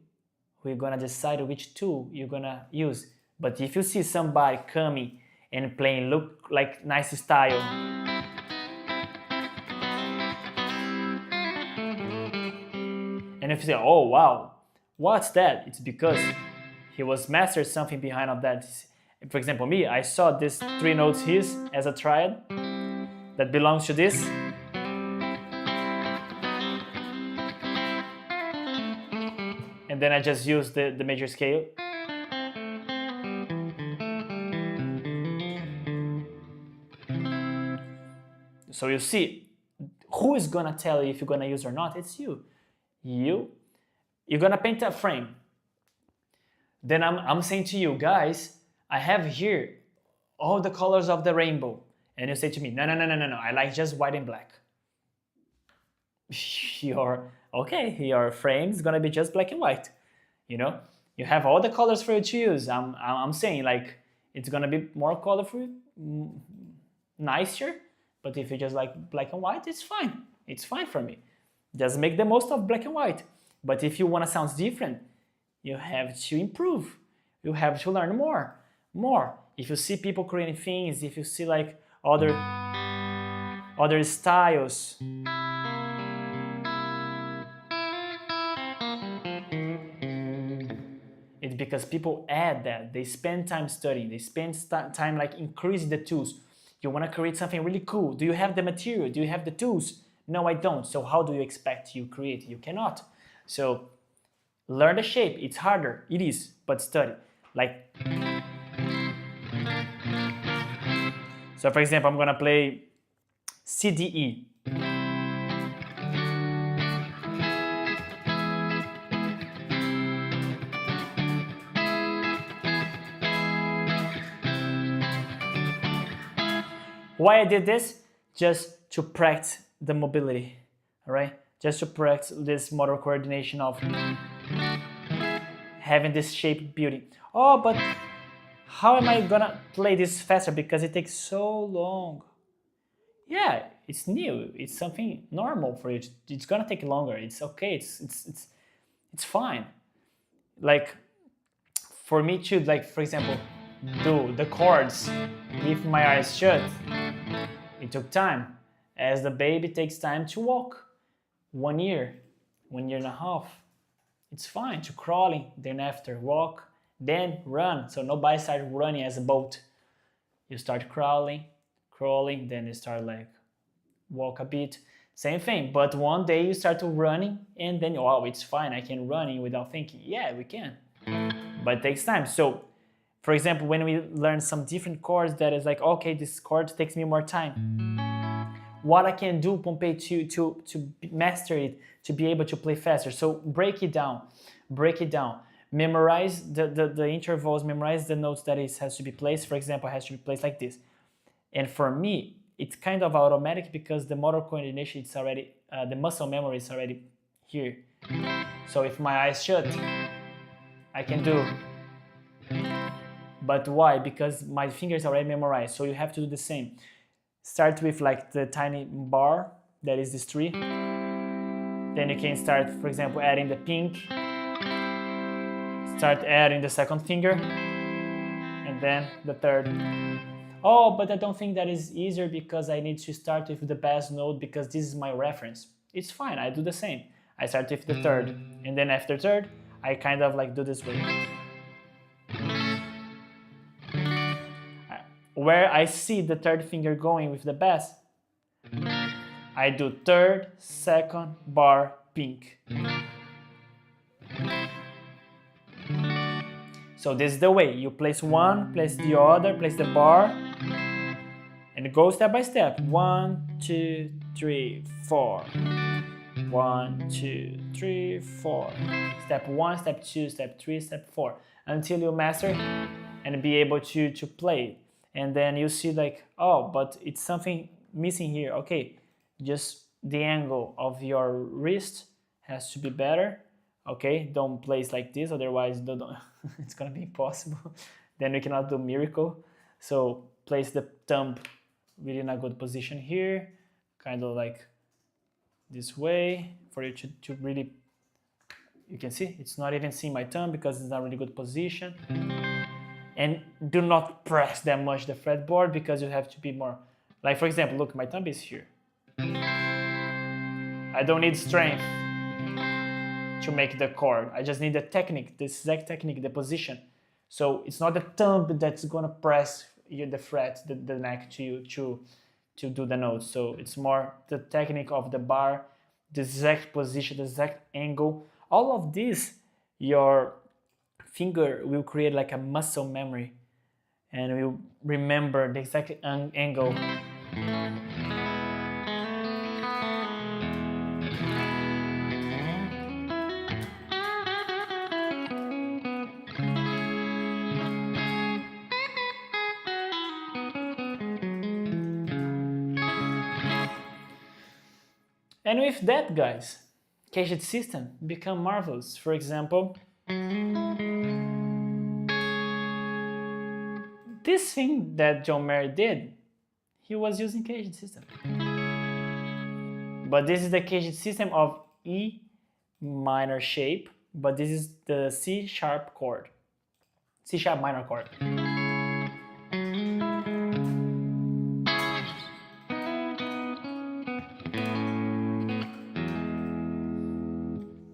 A: who are gonna decide which tool you're gonna use. But if you see somebody coming and playing look like nice style, and if you say, oh wow, what's that? It's because he was mastered something behind of that. For example, me, I saw this 3 notes here as a triad that belongs to this. And then I just used the major scale. So you see, who is gonna tell you if you're gonna use or not? It's you. You're gonna paint a frame. Then I'm saying to you, guys, I have here all the colors of the rainbow. And you say to me, no, I like just white and black. Your frame is gonna be just black and white. You know, you have all the colors for you to use. I'm saying like it's gonna be more colorful, nicer. But if you just like black and white, it's fine. It's fine for me. Just make the most of black and white. But if you want to sound different, you have to improve. You have to learn more. If you see people creating things, if you see like other styles, it's because people add that. They spend time studying. They spend time like increasing the tools. You want to create something really cool. Do you have the material? Do you have the tools? No, I don't. So how do you expect you create? You cannot. So learn the shape. It's harder. It is, but study. Like, so for example, I'm gonna play C, D, E. Why I did this? Just to practice the mobility, all right? Just to practice this motor coordination of having this shape beauty. Oh, but how am I gonna play this faster? Because it takes so long. Yeah, it's new. It's something normal for you. It's gonna take longer. It's okay. It's fine. Like for me to, like, for example, do the chords with my eyes shut, it took time. As the baby takes time to walk. 1 year, 1.5 years. It's fine to crawling, then after walk, then run. So nobody starts running as a boat. You start crawling, then you start like walk a bit. Same thing, but one day you start to running and then, oh, it's fine, I can run without thinking. Yeah, we can, but it takes time. So for example, when we learn some different chords that is like, okay, this chord takes me more time. What I can do, Pompei, to master it, to be able to play faster. So break it down, memorize the intervals, memorize the notes that it has to be placed. For example, it has to be placed like this. And for me, it's kind of automatic because the motor coordination, it's already, the muscle memory is already here. So if my eyes shut, I can do. But why? Because my fingers already memorized, so you have to do the same. Start with like the tiny bar, that is this tree. Then you can start, for example, adding the pink. Start adding the second finger, and then the third. Oh, but I don't think that is easier because I need to start with the bass note because this is my reference. It's fine, I do the same. I start with the third, and then after third, I kind of like do this way. Where I see the third finger going with the bass, I do third, second, bar, pink. So this is the way. You place one, place the other, place the bar, and go step by step. 1, 2, 3, 4. 1, 2, 3, 4. Step 1, step 2, step 3, step 4. Until you master and be able to play. And then you see like, oh, but it's something missing here. Okay, just the angle of your wrist has to be better. Okay, don't place like this, otherwise don't it's gonna be impossible. Then we cannot do miracle. So place the thumb really in a good position here, kind of like this way for you to really, you can see it's not even seeing my thumb because it's not really good position. And do not press that much the fretboard because you have to be more, like for example, look, my thumb is here. I don't need strength to make the chord. I just need the technique, the exact technique, the position. So it's not the thumb that's gonna press the fret, the neck to do the notes. So it's more the technique of the bar, the exact position, the exact angle. All of this, your finger will create like a muscle memory and will remember the exact angle. And with that, guys, CAGED system become marvelous. For example, this thing that John Mayer did, he was using CAGED system. But this is the CAGED system of E minor shape, but this is the C sharp chord, C sharp minor chord.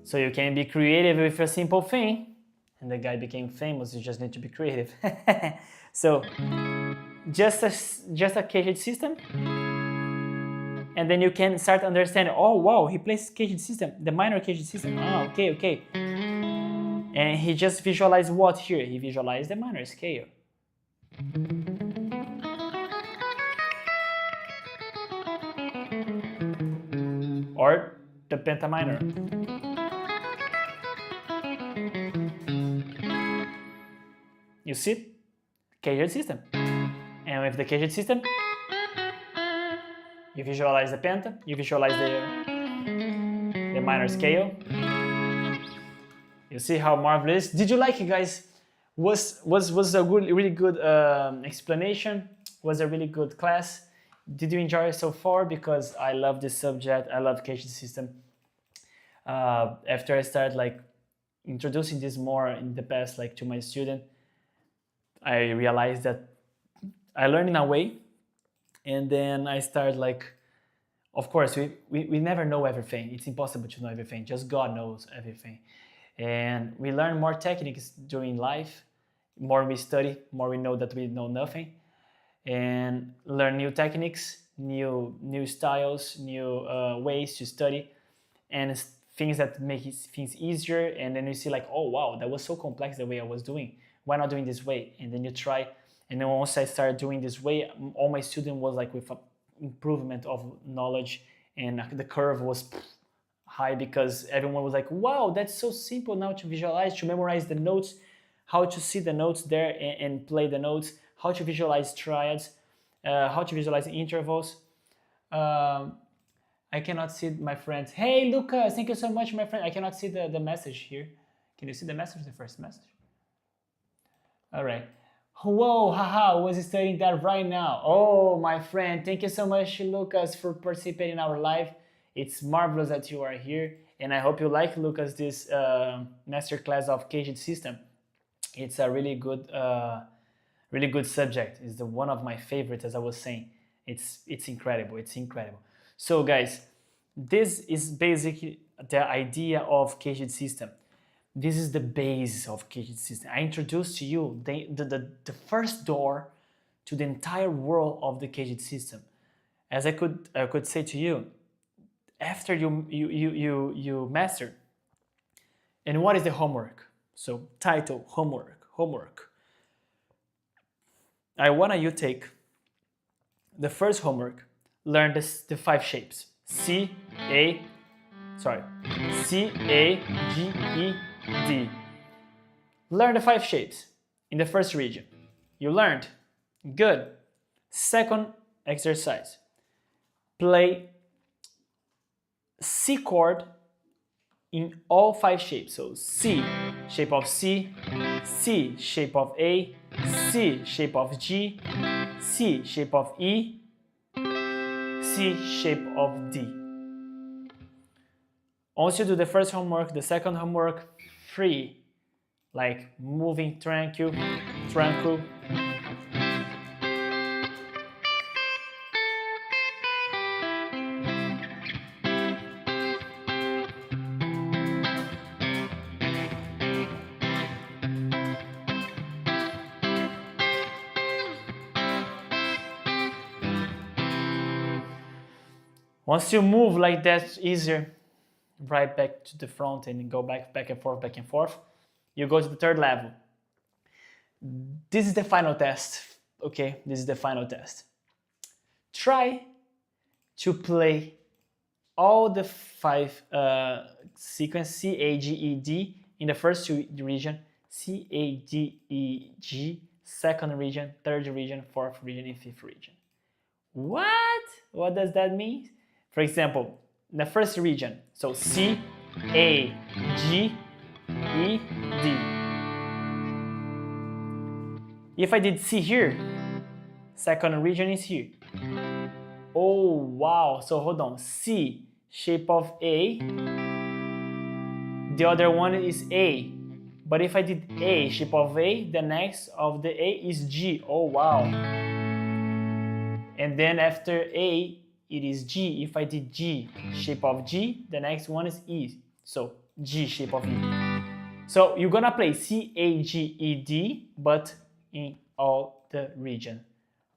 A: So you can be creative with a simple thing, and the guy became famous. You just need to be creative. So just a CAGED system, and then you can start understanding. Oh wow, he plays CAGED system, the minor CAGED system. Oh, okay. And he just visualized what here? He visualized the minor scale. Or the penta minor. You see? CAGED system. And with the CAGED system, you visualize the penta, you visualize the minor scale. You see how marvelous. Did you like it, guys? Was a really good explanation. Was a really good class. Did you enjoy it so far? Because I love this subject. I love CAGED system. After I started like introducing this more in the past, like to my student, I realized that I learned in a way, and then I started like, of course, we never know everything. It's impossible to know everything. Just God knows everything. And we learn more techniques during life. More we study, more we know that we know nothing. And learn new techniques, new styles, new ways to study, and things that make things easier. And then you see like, oh wow, that was so complex the way I was doing. Why not doing this way? And then you try. And then once I started doing this way, all my students was like with an improvement of knowledge, and the curve was high because everyone was like, wow, that's so simple now to visualize, to memorize the notes, how to see the notes there and play the notes, how to visualize triads, how to visualize intervals. I cannot see my friends. Hey, Lucas, thank you so much, my friend. I cannot see the message here. Can you see the message, the first message? All right. Whoa, haha, I was studying that right now. Oh, my friend, thank you so much, Lucas, for participating in our live. It's marvelous that you are here, and I hope you like, Lucas, this masterclass of CAGED system. It's a really good subject. It's one of my favorites, as I was saying. It's incredible. It's incredible. So, guys, this is basically the idea of CAGED system. This is the basis of CAGED system. I introduced to you the first door to the entire world of the CAGED system. As I could say to you, after you master. And what is the homework? So title, homework. I want you take the first homework, learn the 5 shapes. C, A, G, E, D. Learn the 5 shapes in the first region. You learned? Good. Second exercise. Play C chord in all 5 shapes. So C, shape of C, C, shape of A, C, shape of G, C, shape of E, C, shape of D. Once you do the first homework, the second homework, free, like moving tranquil. Once you move like that, it's easier. Right back to the front and go back and forth. You go to the third level. This is the final test, okay? This is the final test. Try to play all the 5 sequence C, A, G, E, D in the first region, C, A, D, E, G, second region, third region, fourth region, and fifth region. What? What does that mean? For example, the first region, so C, A, G, E, D. If I did C here, second region is here. Oh, wow. So hold on. C, shape of A. The other one is A. But if I did A, shape of A, the next of the A is G. Oh, wow. And then after A, it is G. If I did G, shape of G, the next one is E. So G, shape of E. So you're gonna play C, A, G, E, D, but in all the region.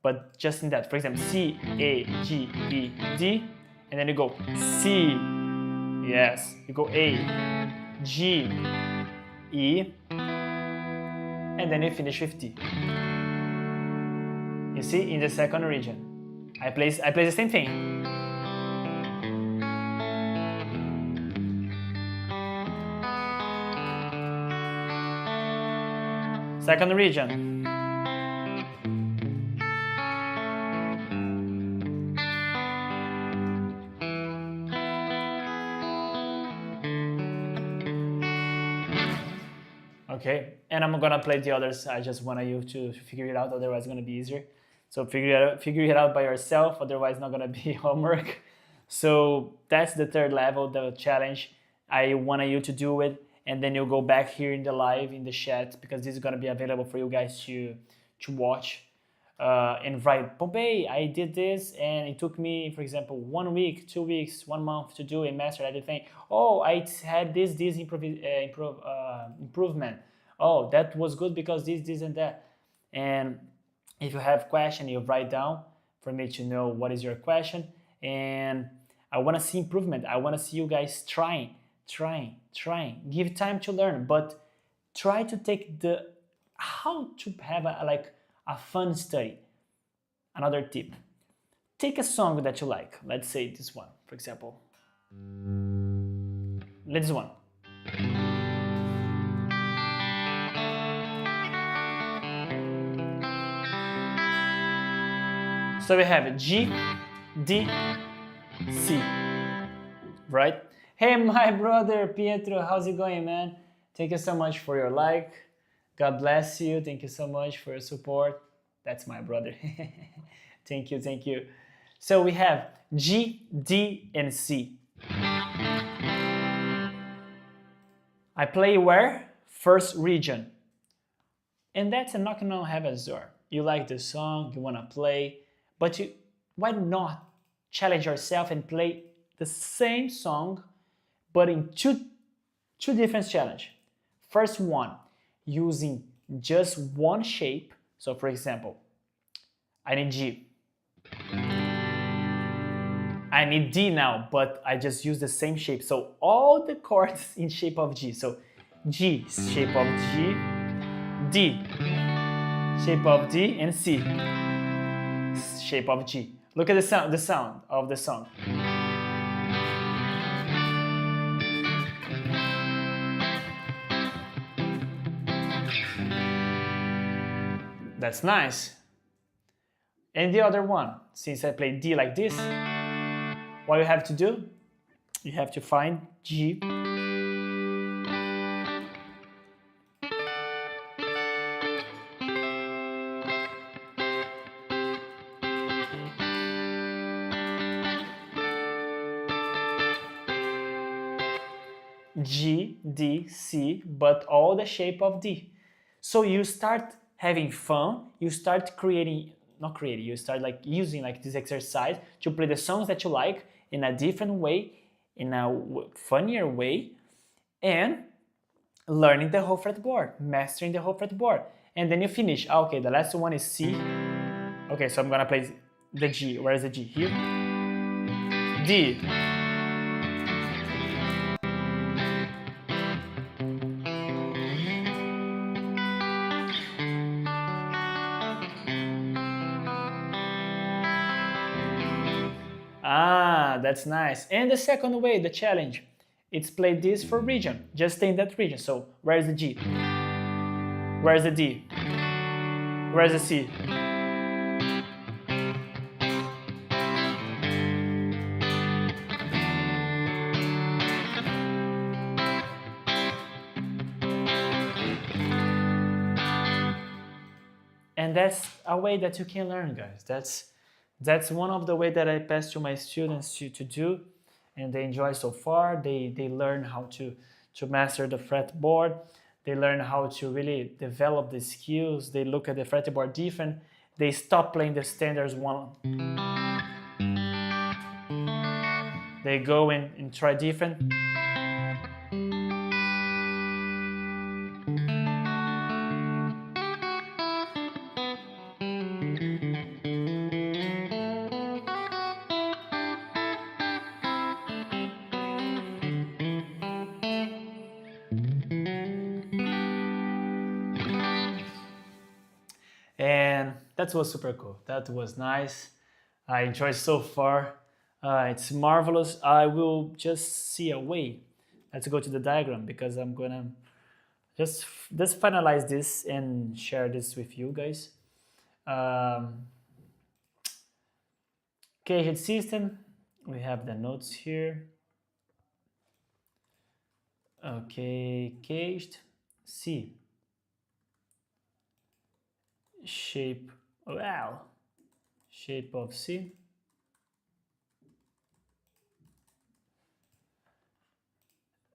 A: But just in that, for example, C, A, G, E, D, and then you go C, yes, you go A, G, E, and then you finish with D. You see, in the second region, I play the same thing. Second region. Okay, and I'm gonna play the others. I just want you to figure it out, otherwise it's gonna be easier. So figure it out by yourself, otherwise it's not gonna be homework. So that's the third level, the challenge. I want you to do it, and then you'll go back here in the live, in the chat, because this is gonna be available for you guys to watch. And write, Pompei, I did this and it took me, for example, 1 week, 2 weeks, 1 month to do and master everything. Oh, I had this improvement. Oh, that was good because this and that. And if you have question, you write down for me to know what is your question. And I want to see improvement. I want to see you guys trying. Give time to learn, but try to take how to have a fun study. Another tip, take a song that you like. Let's say this one, for example. This one. So we have G, D, C, right? Hey, my brother Pietro, how's it going, man? Thank you so much for your like. God bless you. Thank you so much for your support. That's my brother. Thank you. So we have G, D, and C. I play where? First region. And that's a knock on heaven's door. You like the song, you want to play, but why not challenge yourself and play the same song, but in two different challenges. First one, using just one shape. So for example, I need G. I need D now, but I just use the same shape. So all the chords in shape of G. So G, shape of G, D, shape of D, and C, shape of G. Look at the sound of the song. That's nice. And the other one, since I play D like this, what you have to do, you have to find G, G, D, C, but all the shape of D. So you start having fun, you start you start using this exercise to play the songs that you like in a different way, in a funnier way, and learning the whole fretboard, mastering the whole fretboard. And then you finish. Okay, the last one is C. Okay, so I'm gonna play the G. Where is the G? Here. D. Ah, that's nice. And the second way, the challenge, it's play this for region. Just stay in that region. So where's the G? Where's the D? Where's the C? And that's a way that you can learn, guys. That's one of the ways that I pass to my students to do, and they enjoy so far. They learn how to master the fretboard. They learn how to really develop the skills. They look at the fretboard different. They stop playing the standards one. They go and try different. And that was super cool. That was nice. I enjoyed so far. It's marvelous. I will just see a way. Let's go to the diagram because I'm gonna just finalize this and share this with you guys. CAGED system. We have the notes here. Okay, CAGED C. Shape of C.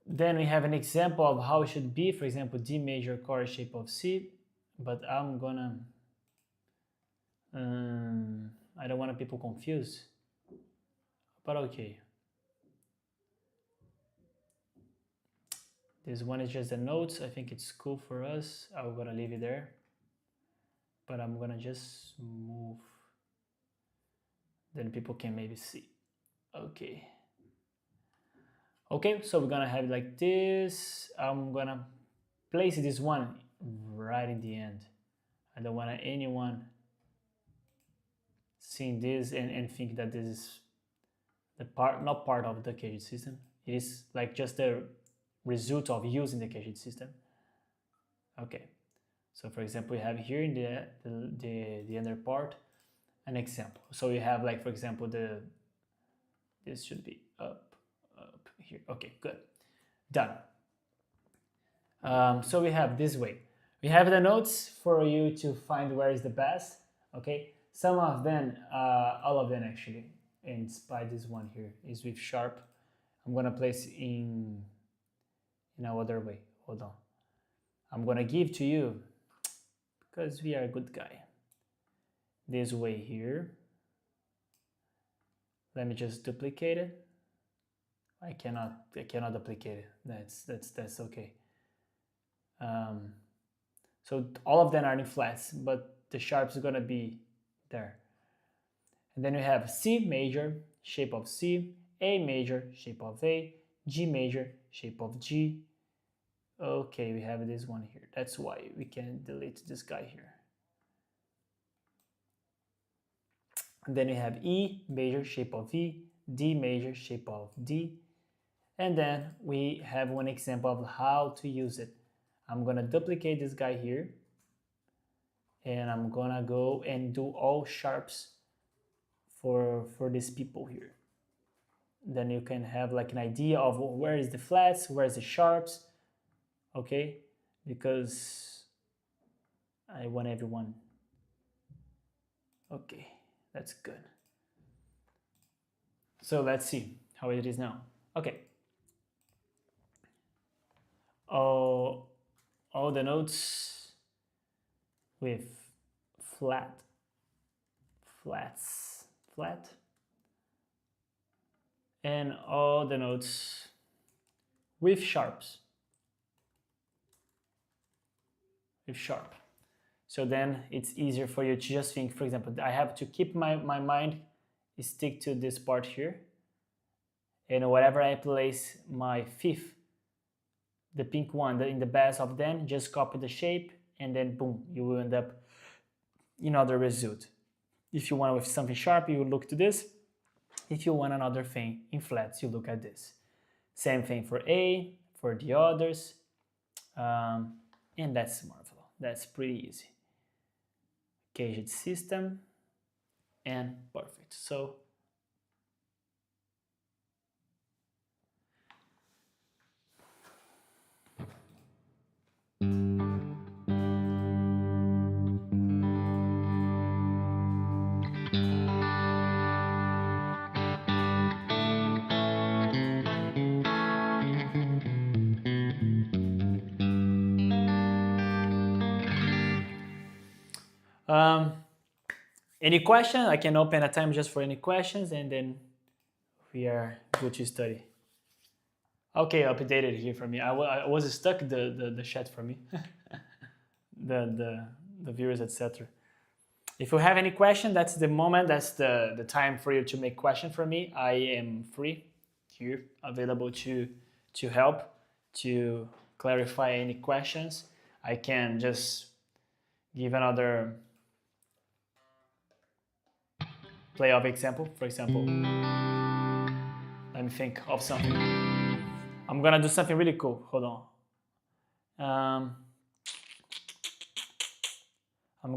A: Then we have an example of how it should be. For example, D major chord shape of C. But I'm gonna I don't want people confused. But okay. This one is just the notes. I think it's cool for us. I'm gonna leave it there. But I'm gonna just move. Then people can maybe see. Okay. Okay, so we're gonna have it like this. I'm gonna place this one right in the end. I don't want anyone seeing this and think that this is the part, not part of the CAGED system. It is like just the result of using the CAGED system. Okay, so for example, we have here in the under part an example. So you have like, for example, this should be up here. Okay, good, done. So we have this way. We have the notes for you to find where is the best. Okay, some of them, all of them actually, and by this one here is with sharp. I'm gonna place in another way. Hold on. I'm gonna give to you, because we are a good guy, this way here. Let me just duplicate it. I cannot duplicate it. That's okay. So all of them are in flats, but the sharps are gonna be there. And then we have C major, shape of C, A major, shape of A, G major, shape of G. Okay, we have this one here. That's why we can delete this guy here. And then we have E major, shape of E, D major, shape of D. And then we have one example of how to use it. I'm gonna duplicate this guy here, and I'm gonna go and do all sharps for these people here. Then you can have like an idea of where is the flats, where is the sharps, okay? Because I want everyone. Okay, that's good. So let's see how it is now. Okay. All the notes with flat, and all the notes with sharps, So then it's easier for you to just think, for example, I have to keep my mind stick to this part here, and wherever I place my fifth, the pink one, in the best of them, just copy the shape, and then boom, you will end up in another result. If you want with something sharp, you look to this. If you want another thing in flats, you look at this. Same thing for A, for the others, and that's marvelous. That's pretty easy. CAGED system, and perfect. So any question? I can open a time just for any questions, and then we are good to study. Okay, updated here for me. I was stuck the chat for me, the viewers, etc. If you have any question, that's the moment. That's the time for you to make question for me. I am free here, available to help, to clarify any questions. I can just give another play of example. For example, let me think of something. I'm gonna do something really cool. Hold on. I'm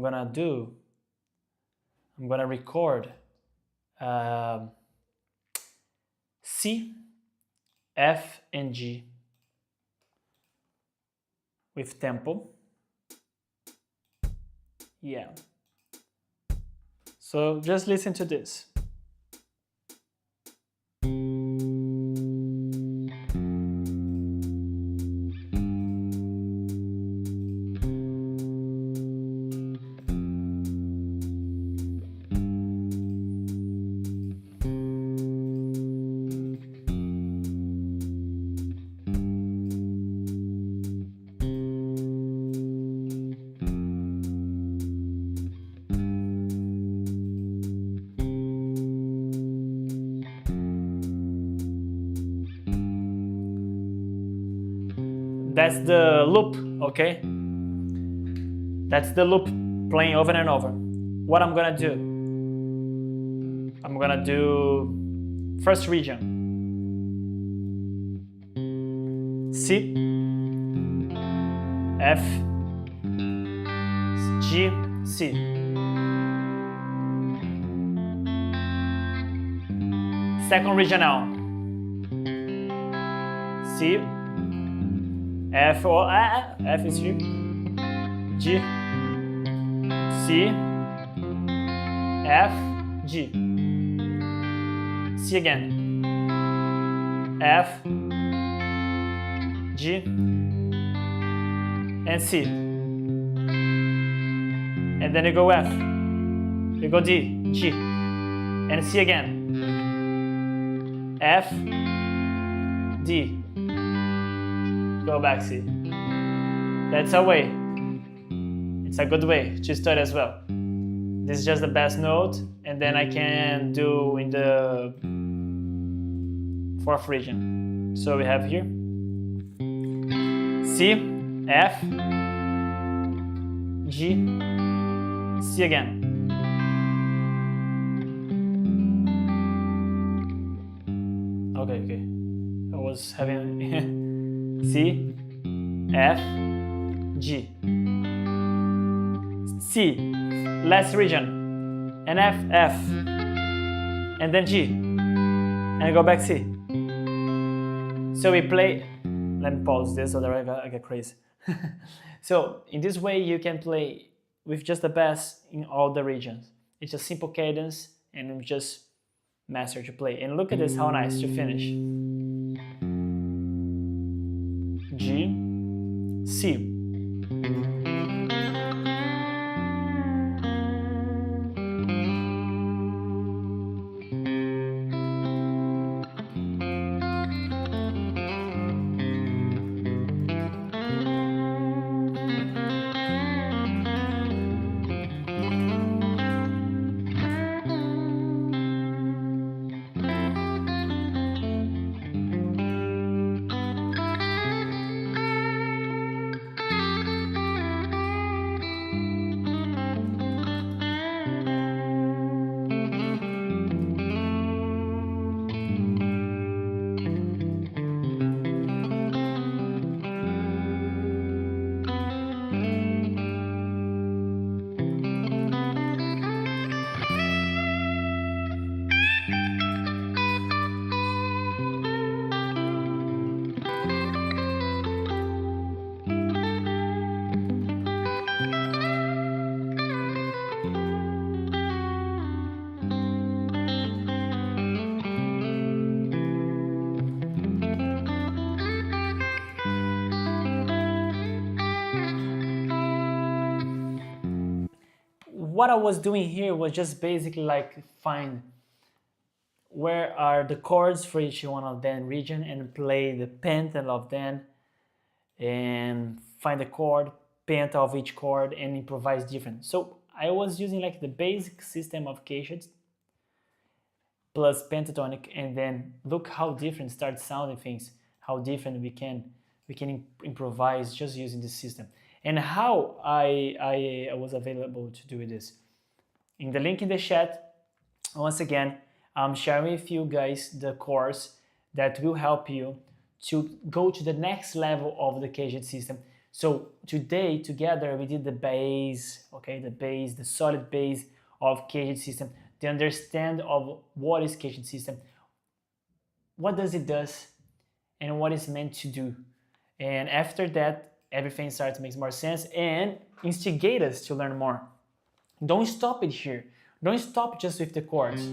A: gonna record C, F, and G with tempo. Yeah. So just listen to this. That's the loop, okay? That's the loop playing over and over. What I'm gonna do? I'm gonna do first region. C, F, G, C. Second region now. C, F, or F is here. G, C, F, G. C again. F, G, and C. And then you go F. You go D, G, and C again. F, D. Go back C. That's a way. It's a good way to start as well. This is just the best note, and then I can do in the fourth region. So we have here C, F, G, C again. Okay. I was having C, F, G, C, last region, and F, F, and then G, and I go back C. So we play, let me pause this so that I get crazy. So in this way you can play with just the bass in all the regions. It's a simple cadence and we just master to play. And look at this, how nice to finish. G, C. What I was doing here was just basically like find where are the chords for each one of them region and play the penta of them and find the chord, penta of each chord and improvise different. So I was using like the basic system of CAGED plus pentatonic, and then look how different start sounding things, how different we can improvise just using this system. And how I was available to do this. In the link in the chat, Once again, I'm sharing with you guys the course that will help you to go to the next level of the CAGED system. So today, together, we did the base, okay, the base, the solid base of CAGED system, the understand of what is CAGED system, what does it does, and what it's meant to do. And after that, everything starts to make more sense and instigate us to learn more. Don't stop it here. Don't stop just with the chords.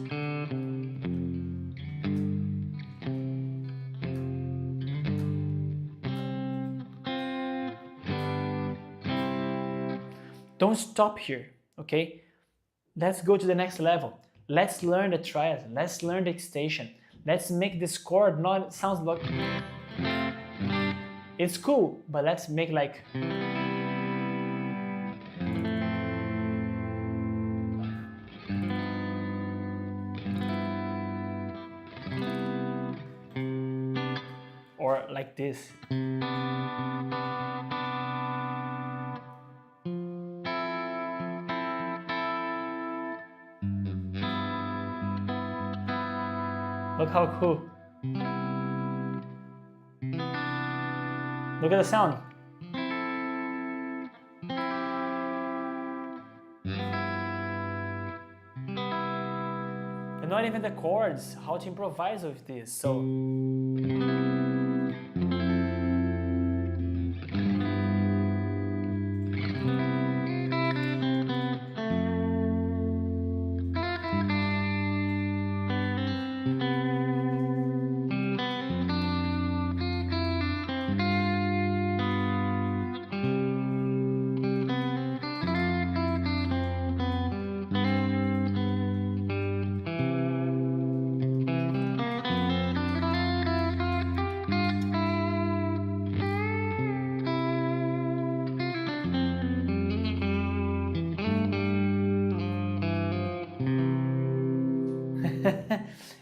A: Don't stop here, okay? Let's go to the next level. Let's learn the triads. Let's learn the extension. Let's make this chord not sounds like it's cool, but let's make like or like this. Look how cool. Look at the sound. And not even the chords, how to improvise with this. So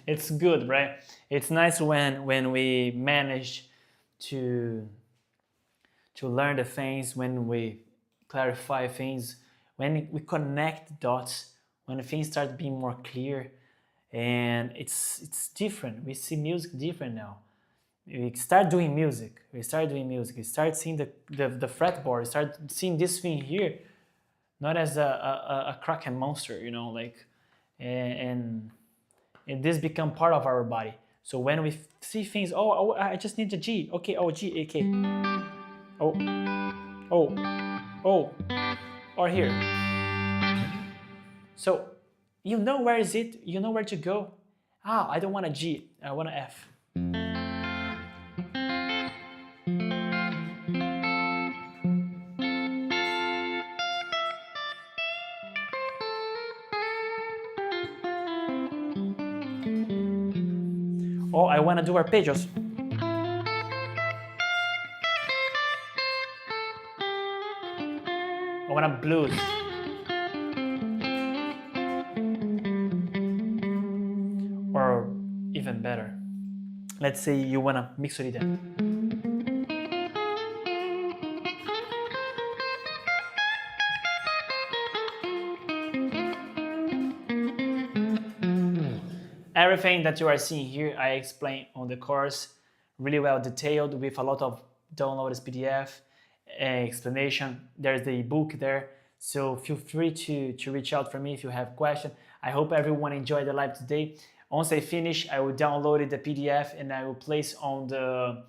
A: it's good, right? It's nice when we manage to learn the things, when we clarify things, when we connect dots, when things start being more clear, and it's different. We see music different now. We start doing music. We start seeing the fretboard. We start seeing this thing here, not as a Kraken monster, you know, like, and this become part of our body. So when we see things, oh, I just need the G. Okay, oh, G, A, K. Oh, or here. So you know where is it? You know where to go. Ah, I don't want a G. I want an F. Oh, I want to do arpeggios. I want to blues. Or even better, let's say you want to mix it in. Everything that you are seeing here, I explained on the course, really well detailed with a lot of downloaded PDF explanation. There's the ebook there, so feel free to reach out for me if you have questions. I hope everyone enjoyed the live today. Once I finish, I will download the PDF and I will place on the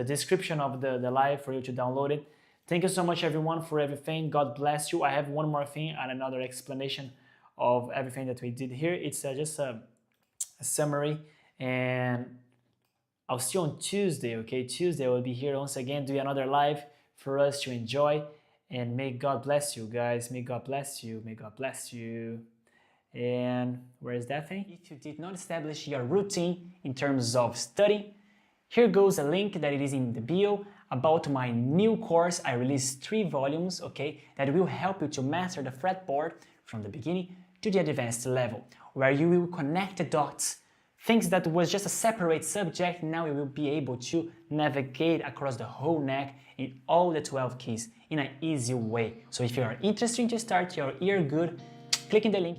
A: description of the live for you to download it. Thank you so much, everyone, for everything. God bless you. I have one more thing and another explanation of everything that we did here. It's just a summary, and I'll see you on Tuesday, okay? Tuesday I will be here once again doing another live for us to enjoy, and may God bless you guys. May God bless you. May God bless you. And where is that thing? If you did not establish your routine in terms of study, here goes a link that it is in the bio about my new course. I released 3 volumes, okay, that will help you to master the fretboard from the beginning to the advanced level, where you will connect the dots. Things that was just a separate subject, now you will be able to navigate across the whole neck in all the 12 keys in an easy way. So if you are interested to start your ear good, click in the link.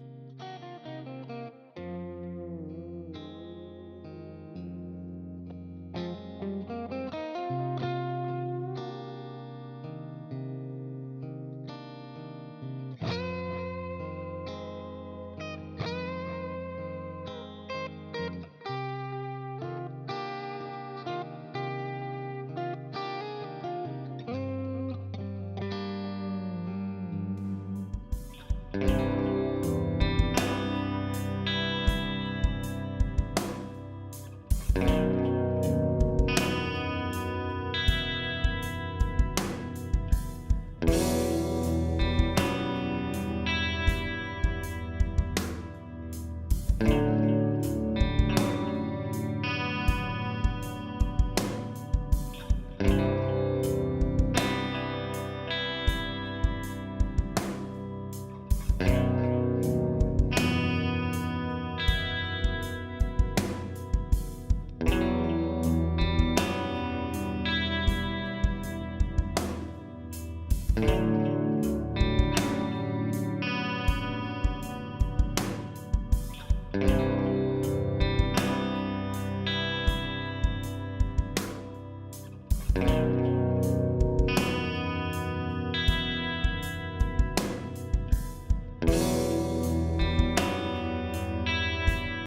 A: you.